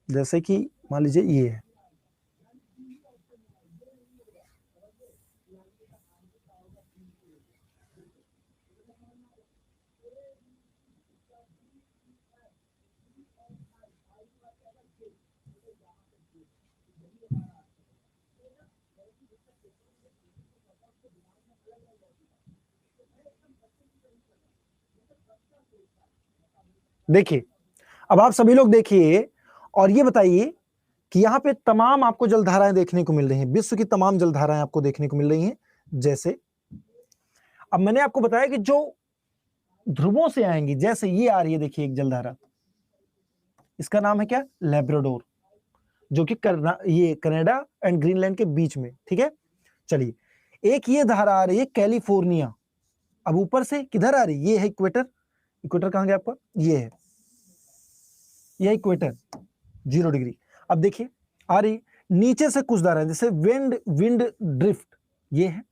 जैसे कि मान लीजिए ये है, देखिए, अब आप सभी लोग देखिए और ये बताइए कि यहाँ पे तमाम आपको जलधाराएं देखने को मिल रही हैं, विश्व की तमाम जलधाराएं आपको देखने को मिल रही हैं। जैसे अब मैंने आपको बताया कि जो ध्रुवों से आएंगी, जैसे ये आ रही है, देखिए एक जलधारा, इसका नाम है क्या, लैब्राडोर, जो कि ये कनाडा एंड ग्रीनलैंड के बीच में, ठीक है। चलिए, एक ये धारा आ रही है कैलिफोर्निया, अब ऊपर से किधर आ रही है, ये है इक्वेटर, इक्वेटर कहां गया आपका, ये है, ये इक्वेटर 0 डिग्री। अब देखिए आ रही नीचे से कुछ धारा, जैसे विंड ड्रिफ्ट, ये है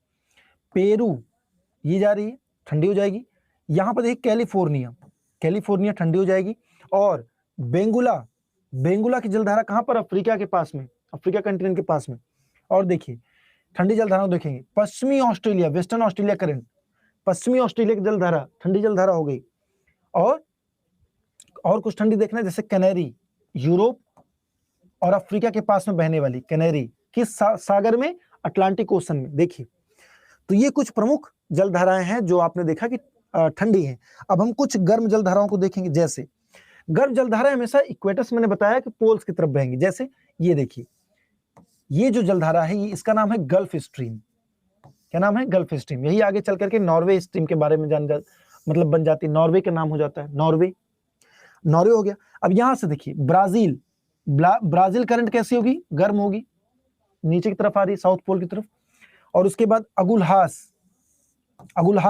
पेरू, ये जा रही है, ठंडी हो जाएगी। यहां पर देखिए कैलिफोर्निया, कैलिफोर्निया ठंडी हो जाएगी। और बेंगुला की जलधारा कहां पर, अफ्रीका के पास में, अफ्रीका कंटिनेंट के पास में। और देखिए ठंडी जलधारा देखेंगे, पश्चिमी ऑस्ट्रेलिया, वेस्टर्न ऑस्ट्रेलिया करंट, पश्चिमी ऑस्ट्रेलिया की जलधारा ठंडी जलधारा हो गई। और कुछ ठंडी देखना है, जैसे कैनेरी, यूरोप और अफ्रीका के पास में बहने वाली कैनेरी, किस सागर में, अटलांटिक ओशन में। देखिए, तो ये कुछ प्रमुख जलधाराएं हैं जो आपने देखा कि ठंडी हैं। अब हम कुछ गर्म जलधाराओं को देखेंगे। जैसे गर्म जलधाराएं हमेशा इक्वेटर से, मैंने बताया कि पोल्स की तरफ बहेंगी। जैसे ये देखिए, ये जो जलधारा है, ये इसका नाम है गल्फ स्ट्रीम। क्या नाम है, गल्फ स्ट्रीम। यही आगे चल करके नॉर्वे स्ट्रीम के बारे में मतलब बन जाती है, नॉर्वे का नाम हो जाता है, नॉर्वे हो गया। अब यहां से देखिए ब्राजील करंट कैसी होगी, गर्म होगी, नीचे की तरफ आ रही है, साउथ पोल की तरफ। और उसके बाद अगुलहास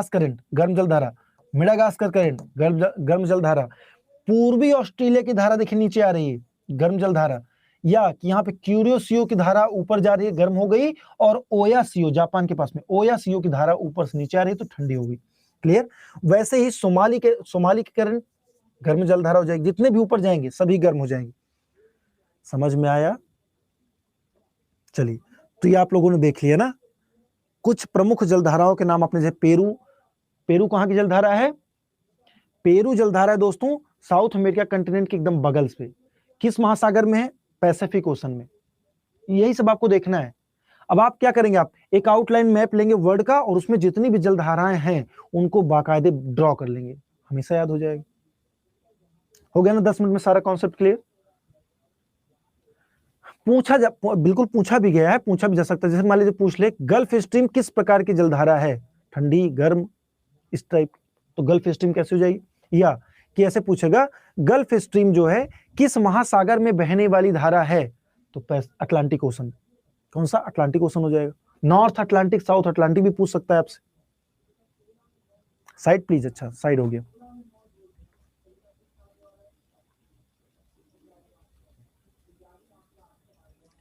करंट, गर्म जलधारा, मेडागास्कर करंट, गर्म जलधारा। पूर्वी ऑस्ट्रेलिया की धारा देखिए नीचे आ रही है, गर्म जलधारा। या कि यहाँ पे क्यूरियोसियो की धारा ऊपर जा रही है, गर्म हो गई। और ओयासियो, जापान के पास में ओयासियो की धारा ऊपर से नीचे आ रही है, तो ठंडी होगी। क्लियर। वैसे ही सोमाली के करंट गर्म जलधारा हो जाएगी, जितने भी ऊपर जाएंगे सभी गर्म हो जाएंगे। समझ में आया। चलिए, तो ये आप लोगों ने देख लिया ना कुछ प्रमुख जलधाराओं के नाम अपने। जैसे पेरू कहां की जलधारा है, पेरू जलधारा है दोस्तों साउथ अमेरिका कंटिनेंट के एकदम बगल पे। किस महासागर में है, पैसिफिक ओशन में। यही सब आपको देखना है। अब आप क्या करेंगे, आप एक आउटलाइन मैप लेंगे वर्ल्ड का, और उसमें जितनी भी जलधाराएं हैं उनको बाकायदे ड्रॉ कर लेंगे, हमेशा याद हो जाएगा। हो गया ना 10 मिनट में सारा कॉन्सेप्ट क्लियर। बिल्कुल पूछा भी गया है, पूछा भी जा सकता है। जैसे मान लीजिए पूछ ले, गल्फ स्ट्रीम किस प्रकार की जलधारा है, ठंडी, गर्म, इस टाइप, तो गल्फ स्ट्रीम कैसे हो जाएगी। या कि ऐसे पूछेगा, गल्फ स्ट्रीम जो है किस महासागर में बहने वाली धारा है, तो अटलांटिक ओशन। कौन सा, अटलांटिक ओशन हो जाएगा। नॉर्थ अटलांटिक, साउथ अटलांटिक भी पूछ सकता है आपसे। साइड प्लीज, अच्छा साइड हो गया।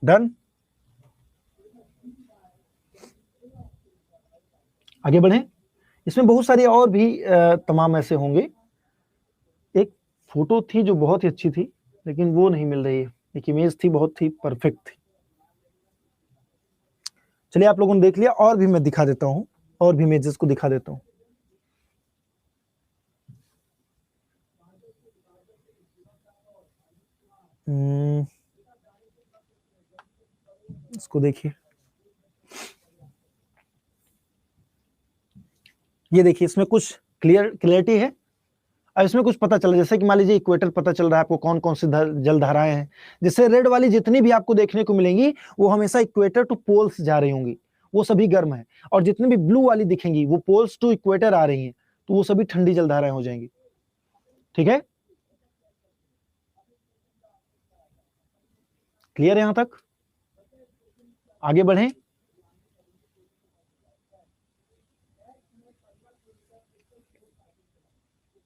डन, आगे बढ़े। इसमें बहुत सारे और भी तमाम ऐसे होंगे। एक फोटो थी जो बहुत ही अच्छी थी, लेकिन वो नहीं मिल रही है। एक इमेज थी, बहुत ही परफेक्ट थी। चलिए, आप लोगों ने देख लिया, और भी मैं दिखा देता हूं, और भी इमेजेस को दिखा देता हूं। इसको देखिए, ये देखिए, इसमें कुछ क्लियरिटी है। अब इसमें कुछ पता चला, जैसे कि मान लीजिए इक्वेटर पता चल रहा है आपको, कौन कौन सी जलधाराएं हैं। जैसे रेड वाली जितनी भी आपको देखने को मिलेंगी वो हमेशा इक्वेटर टू पोल्स जा रही होंगी, वो सभी गर्म है। और जितनी भी ब्लू वाली दिखेंगी वो पोल्स टू इक्वेटर आ रही हैं, तो वो सभी ठंडी जलधाराएं हो जाएंगी। ठीक है, क्लियर है यहां तक, आगे बढ़ें।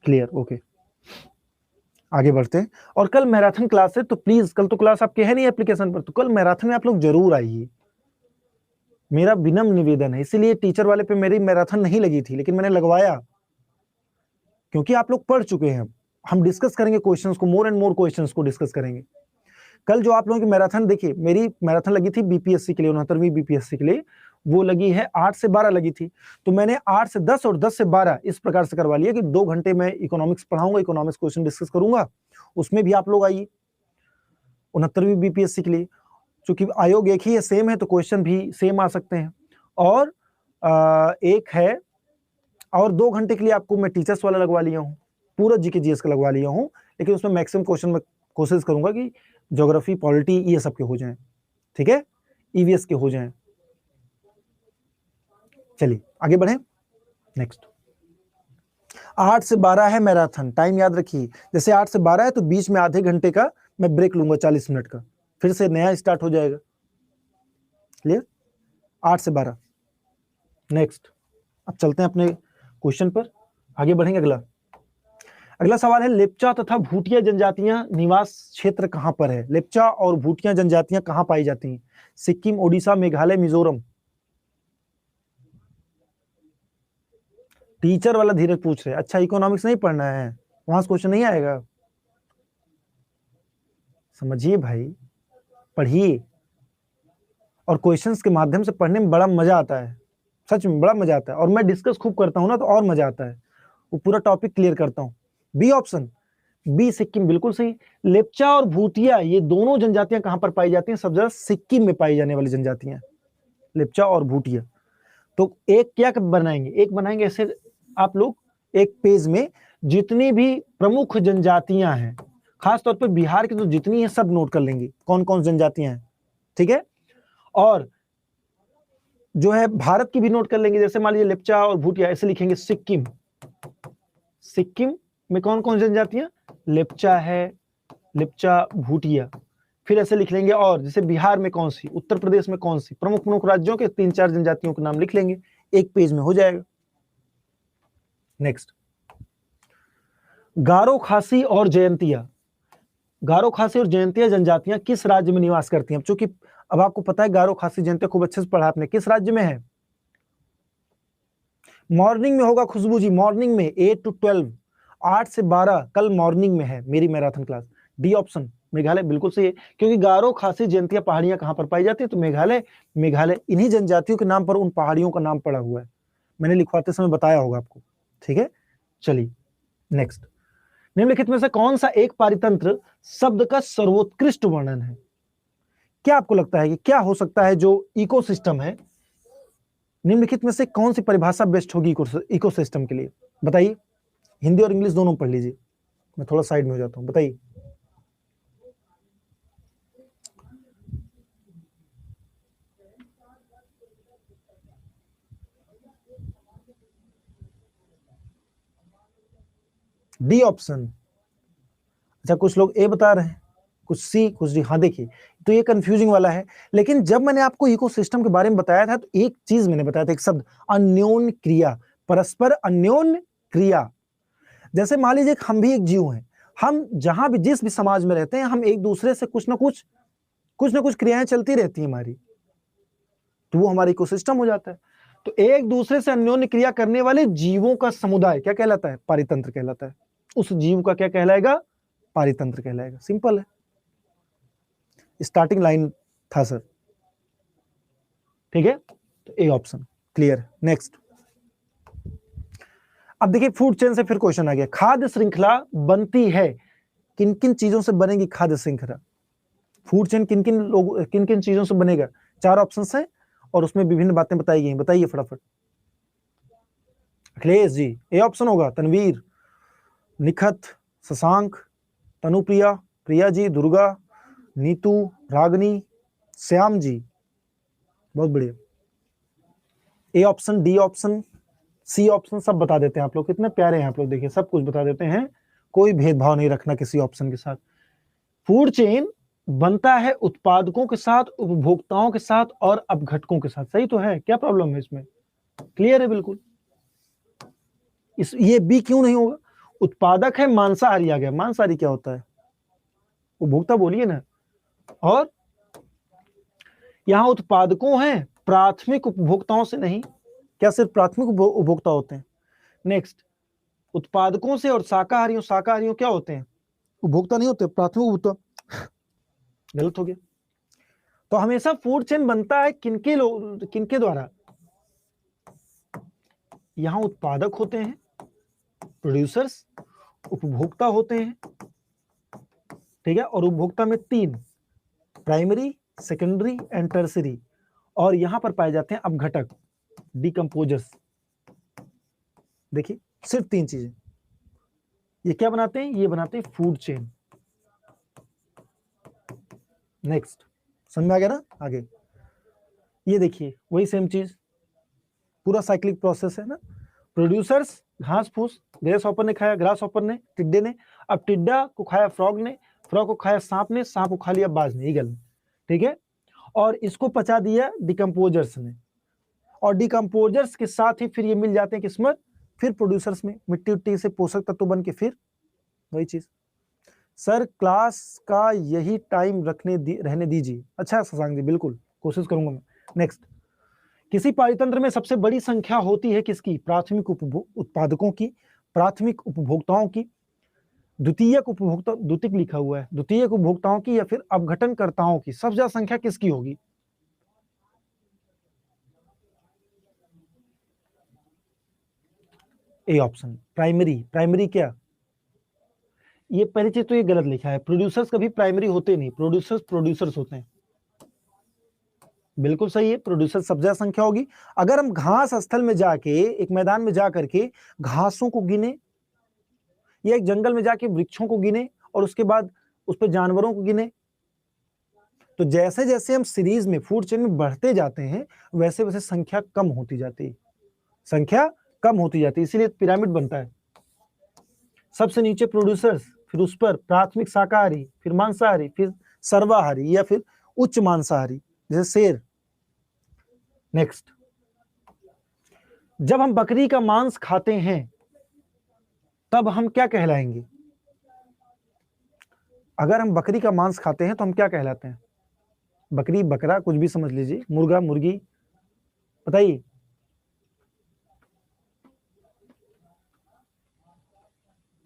क्लियर, ओके, आगे बढ़ते हैं। और कल मैराथन क्लास है, तो प्लीज, कल तो क्लास आपके है नहीं एप्लीकेशन पर, तो कल मैराथन में आप लोग जरूर आइए, मेरा विनम्र निवेदन है। इसीलिए टीचर वाले पे मेरी मैराथन नहीं लगी थी, लेकिन मैंने लगवाया, क्योंकि आप लोग पढ़ चुके हैं। हम डिस्कस करेंगे क्वेश्चंस को, मोर एंड मोर क्वेश्चंस को डिस्कस करेंगे। कल जो आप लोगों की मैराथन, देखिए मेरी मैराथन लगी थी बीपीएससी के लिए, 69वीं बीपीएससी के लिए, वो लगी है 8 से 12 लगी थी। तो मैंने 8 से 10 और 10 से 12 इस प्रकार से करवा लिया कि 2 घंटे मैं इकोनॉमिक्स पढ़ाऊंगा, इकोनॉमिक्स क्वेश्चन डिस्कस करूंगा, उसमें भी आप लोग आइए 69वीं बीपीएससी के लिए। चूंकि आयोग एक ही है, सेम है, तो क्वेश्चन भी सेम आ सकते हैं। और एक है, और 2 घंटे के लिए आपको मैं टीचर्स वाला लगवा लिया हूँ, पूरा जीके जीएस का लगवा लिया हूँ, लेकिन उसमें मैक्सिमम क्वेश्चन में कोशिश करूंगा कि ज्योग्राफी, पॉलिटी ये सब के हो जाएं, ठीक है, ईवीएस के हो जाएं। चलिए आगे बढ़े। नेक्स्ट 8 से 12 है मैराथन, टाइम याद रखिए, जैसे 8 से 12 है तो बीच में आधे घंटे का मैं ब्रेक लूंगा, 40 मिनट का, फिर से नया स्टार्ट हो जाएगा। क्लियर? 8 से 12। नेक्स्ट, अब चलते हैं अपने क्वेश्चन पर, आगे बढ़ेंगे। अगला सवाल है, लेप्चा तथा भूटिया जनजातियां निवास क्षेत्र कहां पर है? लेप्चा और भूटिया जनजातियां कहां पाई जाती हैं? सिक्किम, ओडिशा, मेघालय, मिजोरम। टीचर वाला धीरज पूछ रहे, अच्छा इकोनॉमिक्स नहीं पढ़ना है, वहां से क्वेश्चन नहीं आएगा, समझिए भाई, पढ़िए, और क्वेश्चंस के माध्यम से पढ़ने में बड़ा मजा आता है, सच में बड़ा मजा आता है, और मैं डिस्कस खूब करता हूं ना तो और मजा आता है, वो पूरा टॉपिक क्लियर करता हूं। बी ऑप्शन, बी सिक्किम बिल्कुल सही। लेप्चा और भूटिया ये दोनों जनजातियां कहां पर पाई जाती हैं? सब ज्यादा सिक्किम में पाई जाने वाली जनजातियां, लेप्चा और भूटिया। तो एक क्या बनाएंगे, एक बनाएंगे ऐसे आप लोग, एक पेज में जितनी भी प्रमुख जनजातियां हैं, खासतौर पर बिहार की तो जितनी है सब नोट कर लेंगे, कौन कौन जनजातियां हैं, ठीक है, और जो है भारत की भी नोट कर लेंगे। जैसे मान लीजिए लेप्चा और भूटिया, ऐसे लिखेंगे सिक्किम, सिक्किम में कौन कौन जनजातियां? लेप्चा है, लेप्चा, भूटिया। फिर ऐसे लिख लेंगे, और जैसे बिहार में कौन सी, उत्तर प्रदेश में कौन सी, प्रमुख प्रमुख राज्यों के 3-4 जनजातियों के नाम लिख लेंगे, एक पेज में हो जाएगा। नेक्स्ट, गारो, खासी और जयंतिया, गारो, खासी और जयंतिया जनजातियां किस राज्य में निवास करती हैं? चूंकि अब आपको पता है गारो, खासी, जयंतिया खूब अच्छे से पढ़ा आपने, किस राज्य में है? मॉर्निंग में होगा खुशबू जी, मॉर्निंग में 8 to 12, 8 से 12 कल मॉर्निंग में है मेरी marathon class. D option Meghalaya बिल्कुल सही है, क्योंकि गारो, खासी, जयंतिया पहाड़ियां कहां पर पाई जाती है? तो मेघालय, मेघालय इन्हीं जनजातियों के नाम पर उन पहाड़ियों का नाम पड़ा हुआ है, मैंने लिखवाते समय बताया होगा आपको, ठीक है। चलिए नेक्स्ट, निम्नलिखित में से कौन सा एक पारितंत्र शब्द का सर्वोत्कृष्ट वर्णन है? क्या आपको लगता है कि क्या हो सकता है जो इकोसिस्टम है, निम्नलिखित में से कौन सी परिभाषा बेस्ट होगी इकोसिस्टम के लिए? बताइए, हिंदी और इंग्लिश दोनों पढ़ लीजिए, मैं थोड़ा साइड में हो जाता हूं, बताइए। डी ऑप्शन, अच्छा कुछ लोग ए बता रहे हैं, कुछ सी, कुछ डी। हाँ देखिए, तो ये कंफ्यूजिंग वाला है, लेकिन जब मैंने आपको इकोसिस्टम के बारे में बताया था तो एक चीज मैंने बताया था, एक शब्द, अन्योन्य क्रिया, परस्पर अन्योन्य क्रिया। जैसे मान लीजिए हम भी एक जीव हैं, हम जहां भी जिस भी समाज में रहते हैं, हम एक दूसरे से कुछ ना कुछ क्रियाएं चलती रहती हैं हमारी, तो वो हमारा इकोसिस्टम हो जाता है। तो एक दूसरे से अन्योन्य क्रिया करने वाले जीवों का समुदाय क्या कहलाता है? पारितंत्र कहलाता है। उस जीव का क्या कहलाएगा? पारितंत्र कहलाएगा। सिंपल है, स्टार्टिंग लाइन था सर, ठीक है, तो ए ऑप्शन क्लियर। नेक्स्ट, अब देखिए फूड चेन से फिर क्वेश्चन आ गया, खाद्य श्रृंखला बनती है किन किन चीजों से बनेगी? खाद्य श्रृंखला, फूड चेन किन किन चीजों से बनेगा? 4 ऑप्शन है और उसमें विभिन्न बातें बताई गई, बताइए फटाफट। अखिलेश जी, ए ऑप्शन होगा, तनवीर, निखत, शशांक, तनुप्रिया, प्रिया जी, दुर्गा, नीतू, रागनी, श्याम जी, बहुत बढ़िया। A option, D option, C option सब बता देते हैं आप लोग, कितने प्यारे हैं आप लोग, देखिए सब कुछ बता देते हैं, कोई भेदभाव नहीं रखना किसी ऑप्शन के साथ। फूड चेन बनता है उत्पादकों के साथ, उपभोक्ताओं के साथ और अपघटकों के साथ, सही तो है, क्या प्रॉब्लम है इसमें? क्लियर है बिल्कुल। ये बी क्यों नहीं होगा? उत्पादक है, मांसाहारी आ गया, मांसाहारी क्या होता है? उपभोक्ता बोलिए ना। और यहां उत्पादकों हैं, प्राथमिक उपभोक्ताओं से नहीं, क्या सिर्फ प्राथमिक उपभोक्ता होते हैं? नेक्स्ट, उत्पादकों से और शाकाहारियों क्या होते हैं? उपभोक्ता नहीं होते, प्राथमिक उपभोक्ता, गलत हो गया। तो हमेशा फूड चेन बनता है किनके द्वारा? यहां उत्पादक होते हैं, प्रोड्यूसर्स, उपभोक्ता होते हैं, ठीक है, और उपभोक्ता में 3, प्राइमरी, सेकेंडरी एंड टर्सरी, और यहां पर पाए जाते हैं अपघटक, डिकम्पोजर्स। देखिए सिर्फ 3 चीजें, ये क्या बनाते हैं, ये बनाते हैं फूड चेन। नेक्स्ट, समझ में आ गया ना। आगे ये देखिए वही सेम चीज, पूरा साइक्लिक प्रोसेस है ना। प्रोड्यूसर्स घास फूस, ग्रेस हॉपर ने खाया, ग्रास हॉपर ने, टिड्डे ने, अब टिड्डा को खाया फ्रॉग ने, फ्रॉग को खाया सांप ने, सांप को खा लिया बाज ने, ईगल ने, ठीक है। और इसको पचा दिया डिकम्पोजर्स ने, और डिकम्पोजर्स के साथ ही फिर ये मिल जाते हैं किस्मत फिर प्रोड्यूसर्स में, मिट्टी उट्टी से पोषक तत्व बन के फिर वही चीज। सर क्लास का यही टाइम रहने दीजिए। अच्छा शशांक जी, बिल्कुल कोशिश करूंगा मैं। नेक्स्ट, किसी पारितंत्र में सबसे बड़ी संख्या होती है किसकी, प्राथमिक उत्पादकों की, प्राथमिक उपभोक्ताओं की, द्वितीयक उपभोक्ता, द्वितीयक लिखा हुआ है, द्वितीयक उपभोक्ताओं की, या फिर अपघटनकर्ताओं की। सबसे ज्यादा संख्या किसकी होगी? A option, primary. प्राइमरी क्या, ये पहली चीज तो ये गलत लिखा है, प्रोड्यूसर्स कभी प्राइमरी होते नहीं, प्रोड्यूसर्स प्रोड्यूसर्स होते हैं। बिल्कुल सही है, प्रोड्यूसर सबसे ज्यादा संख्या होगी। अगर हम घास स्थल में जाके, एक मैदान में जा करके घासों को गिने, या एक जंगल में जाके वृक्षों को गिने, और उसके बाद उस पर जानवरों को गिने, तो जैसे जैसे हम सीरीज में फूड चेन में बढ़ते जाते हैं वैसे वैसे संख्या कम होती जाती है, संख्या कम होती जाती है, इसीलिए पिरामिड बनता है। सबसे नीचे प्रोड्यूसर्स, फिर उस पर प्राथमिक शाकाहारी, फिर मांसाहारी, फिर सर्वाहारी, या फिर उच्च मांसाहारी जैसे शेर। नेक्स्ट, जब हम बकरी का मांस खाते हैं तब हम क्या कहलाएंगे? अगर हम बकरी का मांस खाते हैं तो हम क्या कहलाते हैं? बकरी, बकरा, कुछ भी समझ लीजिए, मुर्गा, मुर्गी, बताइए।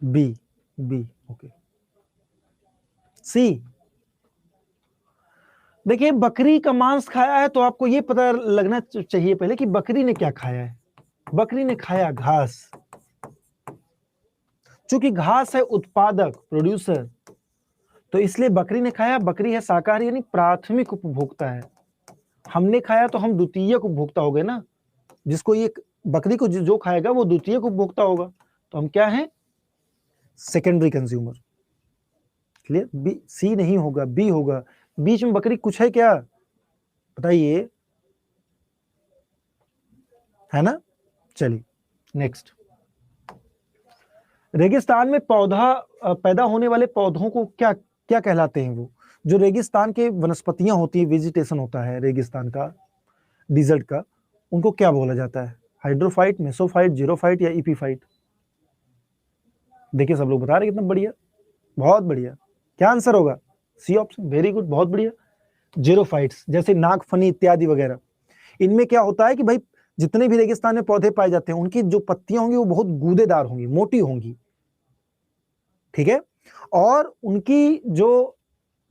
B, B, okay. सी, देखिए बकरी का मांस खाया है तो आपको ये पता लगना चाहिए पहले कि बकरी ने क्या खाया है। बकरी ने खाया घास, चूंकि घास है उत्पादक, प्रोड्यूसर, तो इसलिए बकरी ने खाया। बकरी है शाकाहारी यानी प्राथमिक उपभोक्ता है, हमने खाया तो हम द्वितीयक उपभोक्ता हो गए ना। जिसको ये बकरी को जो खाएगा वो द्वितीयक उपभोक्ता होगा, तो हम क्या है, सेकेंडरी कंज्यूमर। क्लियर, बी, सी नहीं होगा, बी होगा। बीच में बकरी कुछ है क्या, बताइए, है ना। चलिए नेक्स्ट, रेगिस्तान में पौधा पैदा होने वाले पौधों को क्या क्या कहलाते हैं? वो जो रेगिस्तान के वनस्पतियां होती है, वेजिटेशन होता है रेगिस्तान का, डिजर्ट का, उनको क्या बोला जाता है? हाइड्रोफाइट, मेसोफाइट, जीरोफाइट, या इपीफाइट? देखिए सब लोग बता रहे कितना बढ़िया, बहुत बढ़िया। क्या आंसर होगा? सी ऑप्शन, वेरी गुड, बहुत बढ़िया। जीरोफाइट्स जैसे नागफनी इत्यादि वगैरह। इनमें क्या होता है कि भाई जितने भी रेगिस्तान में पौधे पाए जाते हैं उनकी जो पत्तियां होंगी वो बहुत गूदेदार होंगी, मोटी होंगी, ठीक है। और उनकी जो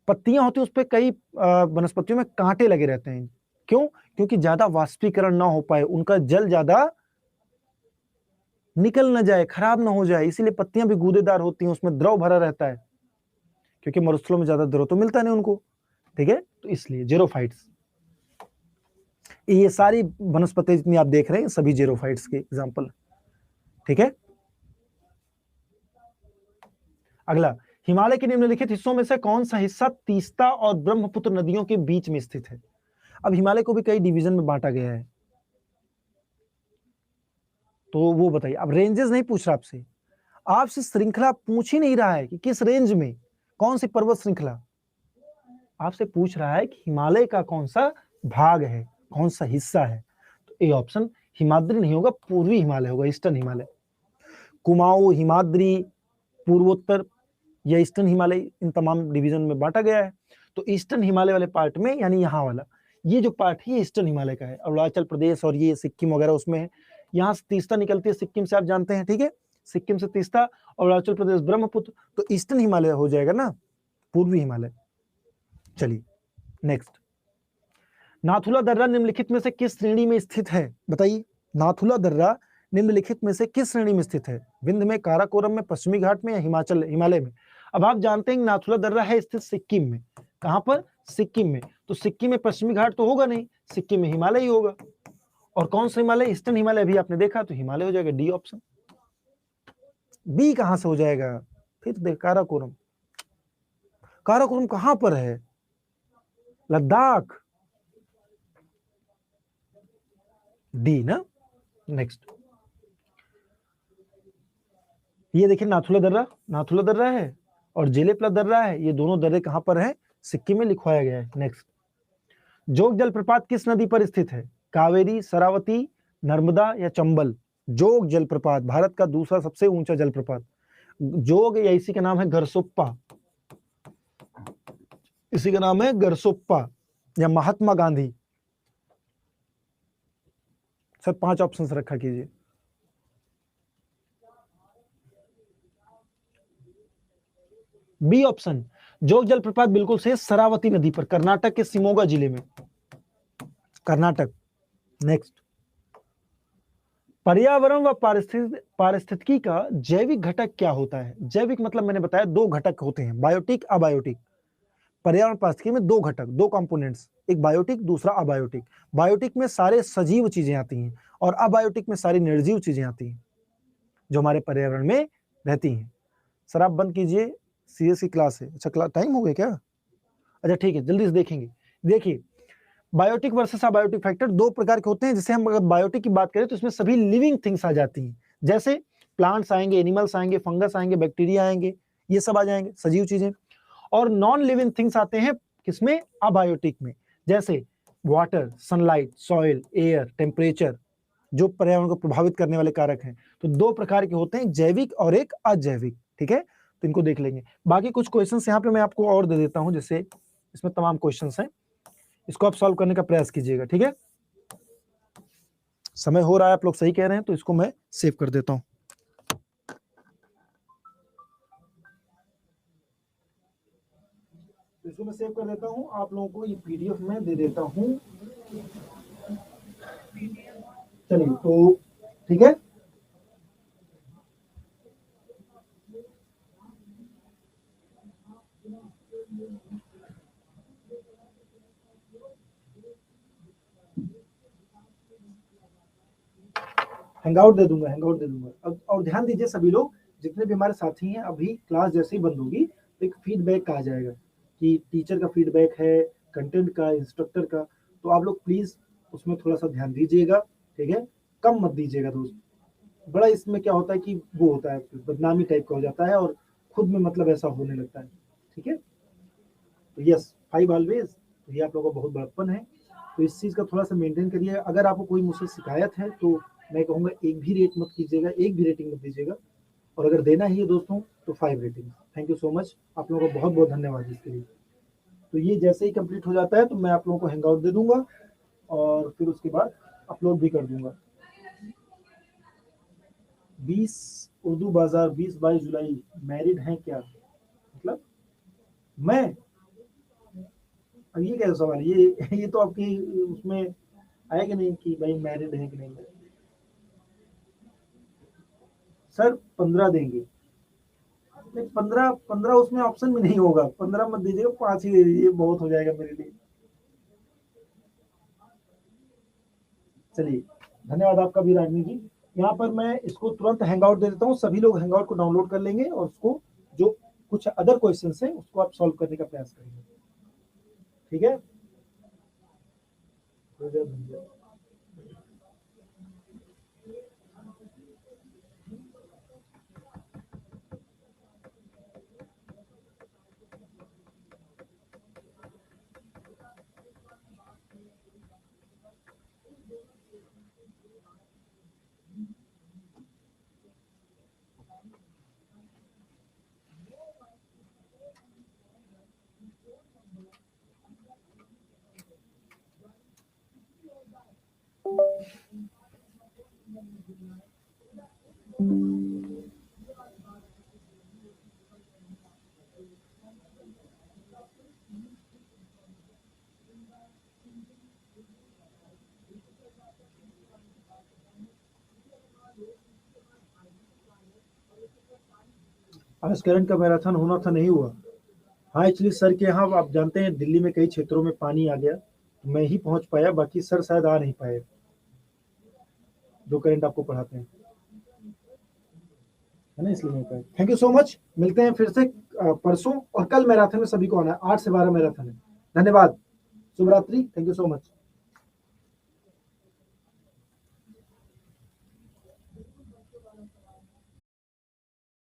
पत्तियां होती है उस पर कई वनस्पतियों में कांटे लगे रहते हैं। क्यों? क्योंकि ज्यादा वाष्पीकरण ना हो पाए, उनका जल ज्यादा निकल ना जाए, खराब ना हो जाए, इसीलिए पत्तियां भी गूदेदार होती हैं, उसमें द्रव भरा रहता है, क्योंकि मरुस्थलों में ज्यादा द्रव तो मिलता नहीं उनको, ठीक है। तो इसलिए जीरोफाइट्स, ये सारी वनस्पति जितनी आप देख रहे हैं सभी जीरोफाइट्स के एग्जाम्पल, ठीक है। अगला, हिमालय के निम्नलिखित हिस्सों में से कौन सा हिस्सा तीस्ता और ब्रह्मपुत्र नदियों के बीच में स्थित है? अब हिमालय को भी कई डिवीजन में बांटा गया है, तो वो बताइए। अब रेंजेस नहीं पूछ रहा आपसे, आपसे श्रृंखला पूछ ही नहीं रहा है कि किस रेंज में, कौन सी पर्वत श्रृंखला, आपसे पूछ रहा है कि हिमालय का कौन सा भाग है, कौन सा हिस्सा है। तो ए ऑप्शन, हिमाद्री नहीं होगा, पूर्वी हिमालय होगा, ईस्टर्न हिमालय। कुमाऊं, हिमाद्री, पूर्वोत्तर या ईस्टर्न हिमालय, इन तमाम डिवीजन में बांटा गया है। तो ईस्टर्न हिमालय वाले पार्ट में, यानी यहाँ वाला ये जो पार्ट है ये ईस्टर्न हिमालय का है, अरुणाचल प्रदेश और ये सिक्किम वगैरह उसमें है। यहाँ से तीस्ता निकलती है सिक्किम से, आप जानते हैं, ठीक है। सिक्किम से तीस्ता, अरुणाचल प्रदेश ब्रह्मपुत्र, तो ईस्टर्न हिमालय हो जाएगा ना, पूर्वी हिमालय। चलिए नेक्स्ट, नाथुला दर्रा निम्नलिखित में से किस श्रेणी में स्थित है? बताइए, नाथुला दर्रा निम्नलिखित में से किस श्रेणी में स्थित है? विंध्य में, काराकोरम में, पश्चिमी घाट में, या हिमाचल हिमालय में? अब आप जानते हैं नाथुला दर्रा है स्थित सिक्किम में। कहां पर? सिक्किम में। तो सिक्किम में पश्चिमी घाट तो होगा नहीं, सिक्किम में हिमालय ही होगा। और कौन सा हिमालय? ईस्टर्न हिमालय, भी आपने देखा, तो हिमालय हो जाएगा, डी ऑप्शन। बी कहां से हो जाएगा? फिर देख, काराकोरम, काराकोरम कहां पर है? लद्दाख, डी ना। नेक्स्ट, ये देखिए नाथुला दर्रा, नाथुला दर्रा है और जेलेपला दर्रा है, ये दोनों दर्रे कहां पर है? सिक्किम में लिखवाया गया है। नेक्स्ट, जोग जलप्रपात किस नदी पर स्थित है? कावेरी, शरावती, नर्मदा या चंबल? जोग जलप्रपात भारत का दूसरा सबसे ऊंचा जलप्रपात, जोग या इसी का नाम है गरसोप्पा, इसी का नाम है गरसोप्पा या महात्मा गांधी। सर 5 ऑप्शन रखा कीजिए। बी ऑप्शन, जोग जलप्रपात बिल्कुल से शरावती नदी पर, कर्नाटक के शिमोगा जिले में, कर्नाटक। नेक्स्ट, पर्यावरण व पारिस्थितिकी का जैविक घटक क्या होता है? जैविक मतलब मैंने बताया 2 घटक होते हैं, बायोटिक, अबायोटिक। पर्यावरण पारिस्थितिकी में 2 घटक, 2 कंपोनेंट्स, एक बायोटिक, दूसरा अबायोटिक। बायोटिक में सारे सजीव चीजें आती हैं और अबायोटिक में सारी निर्जीव चीजें आती हैं जो हमारे पर्यावरण में रहती हैं। सर आप बंद कीजिए, सीएस की क्लास है। अच्छा टाइम हो गया क्या? अच्छा ठीक है, जल्दी से देखेंगे। देखिए, बायोटिक वर्सेस अबायोटिक फैक्टर 2 प्रकार के होते हैं। जैसे हम अगर बायोटिक की बात करें तो इसमें सभी लिविंग थिंग्स आ जाती हैं, जैसे प्लांट्स आएंगे, एनिमल्स आएंगे, फंगस आएंगे, बैक्टीरिया आएंगे, ये सब आ जाएंगे, सजीव चीजें। और नॉन लिविंग थिंग्स आते हैं किसमें? अबायोटिक में, जैसे water, sunlight, soil, air, temperature, जो पर्यावरण को प्रभावित करने वाले कारक हैं। तो 2 प्रकार के होते हैं, जैविक और एक अजैविक। ठीक है, तो इनको देख लेंगे। बाकी कुछ क्वेश्चंस यहाँ पे मैं आपको और दे देता हूं, जैसे इसमें तमाम क्वेश्चंस हैं, इसको आप सॉल्व करने का प्रयास कीजिएगा। ठीक है, समय हो रहा है, आप लोग सही कह रहे हैं, तो इसको मैं सेव कर देता हूं। इसको मैं सेव कर देता हूं, आप लोगों को ये पीडीएफ में दे देता हूं। चलिए, तो ठीक है, हैंगआउट दे दूंगा, हैंगआउट दे दूंगा। अब और ध्यान दीजिए सभी लोग, जितने भी हमारे साथी हैं, अभी क्लास जैसे ही बंद होगी तो एक फीडबैक आ जाएगा कि टीचर का फीडबैक है, कंटेंट का, इंस्ट्रक्टर का, तो आप लोग प्लीज उसमें थोड़ा सा ध्यान दीजिएगा। ठीक है, कम मत दीजिएगा दोस्त, बड़ा इसमें क्या होता है कि वो होता है, बदनामी टाइप का हो जाता है और खुद में मतलब ऐसा होने लगता है। ठीक है, तो यस 5 ऑलवेज, तो ये आप लोगों का बहुत बड़प्पन है, तो इस चीज़ का थोड़ा सा मेंटेन करिए। अगर आपको कोई मुझसे शिकायत है तो मैं कहूँगा एक भी रेट मत कीजिएगा, एक भी रेटिंग मत दीजिएगा, और अगर देना ही है दोस्तों तो 5 rating. Thank you so much, आप लोगों को बहुत बहुत धन्यवाद इसके लिए। तो ये जैसे ही कंप्लीट हो जाता है तो मैं आप लोगों को हैंगआउट दे दूंगा और फिर उसके बाद अपलोड भी कर दूंगा। 20 उर्दू बाजार 20-22 जुलाई, मैरिड हैं क्या? मतलब मैं, अब ये कैसा सवाल है? ये तो आपकी उसमें आएगा नहीं कि भाई मैरिड है कि नहीं। सर 15 देंगे, नहीं 15 उसमें ऑप्शन में नहीं होगा, 15 मत दीजिएगा, 5 ही दे दीजिए, बहुत हो जाएगा मेरे लिए। चलिए, धन्यवाद आपका भी रागिनी जी। यहाँ पर मैं इसको तुरंत हैंगआउट दे देता हूँ, सभी लोग हैंगआउट को डाउनलोड कर लेंगे और उसको जो कुछ अदर क्वेश्चन है उसको आप सॉल्व करने का प्रयास करेंगे। ठीक है, आज करंट का मैराथन होना था, नहीं हुआ। हाँ एक्चुअली सर के यहाँ आप जानते हैं दिल्ली में कई क्षेत्रों में पानी आ गया, मैं ही पहुंच पाया, बाकी सर शायद आ नहीं पाए जो करंट आपको पढ़ाते हैं। है ना, इसलिए नहीं पाए। थैंक यू सो मच, मिलते हैं फिर से परसों, और कल मैराथन में सभी को आना है, 8 से 12 मैराथन है। धन्यवाद, शुभ रात्रि, थैंक यू सो मच।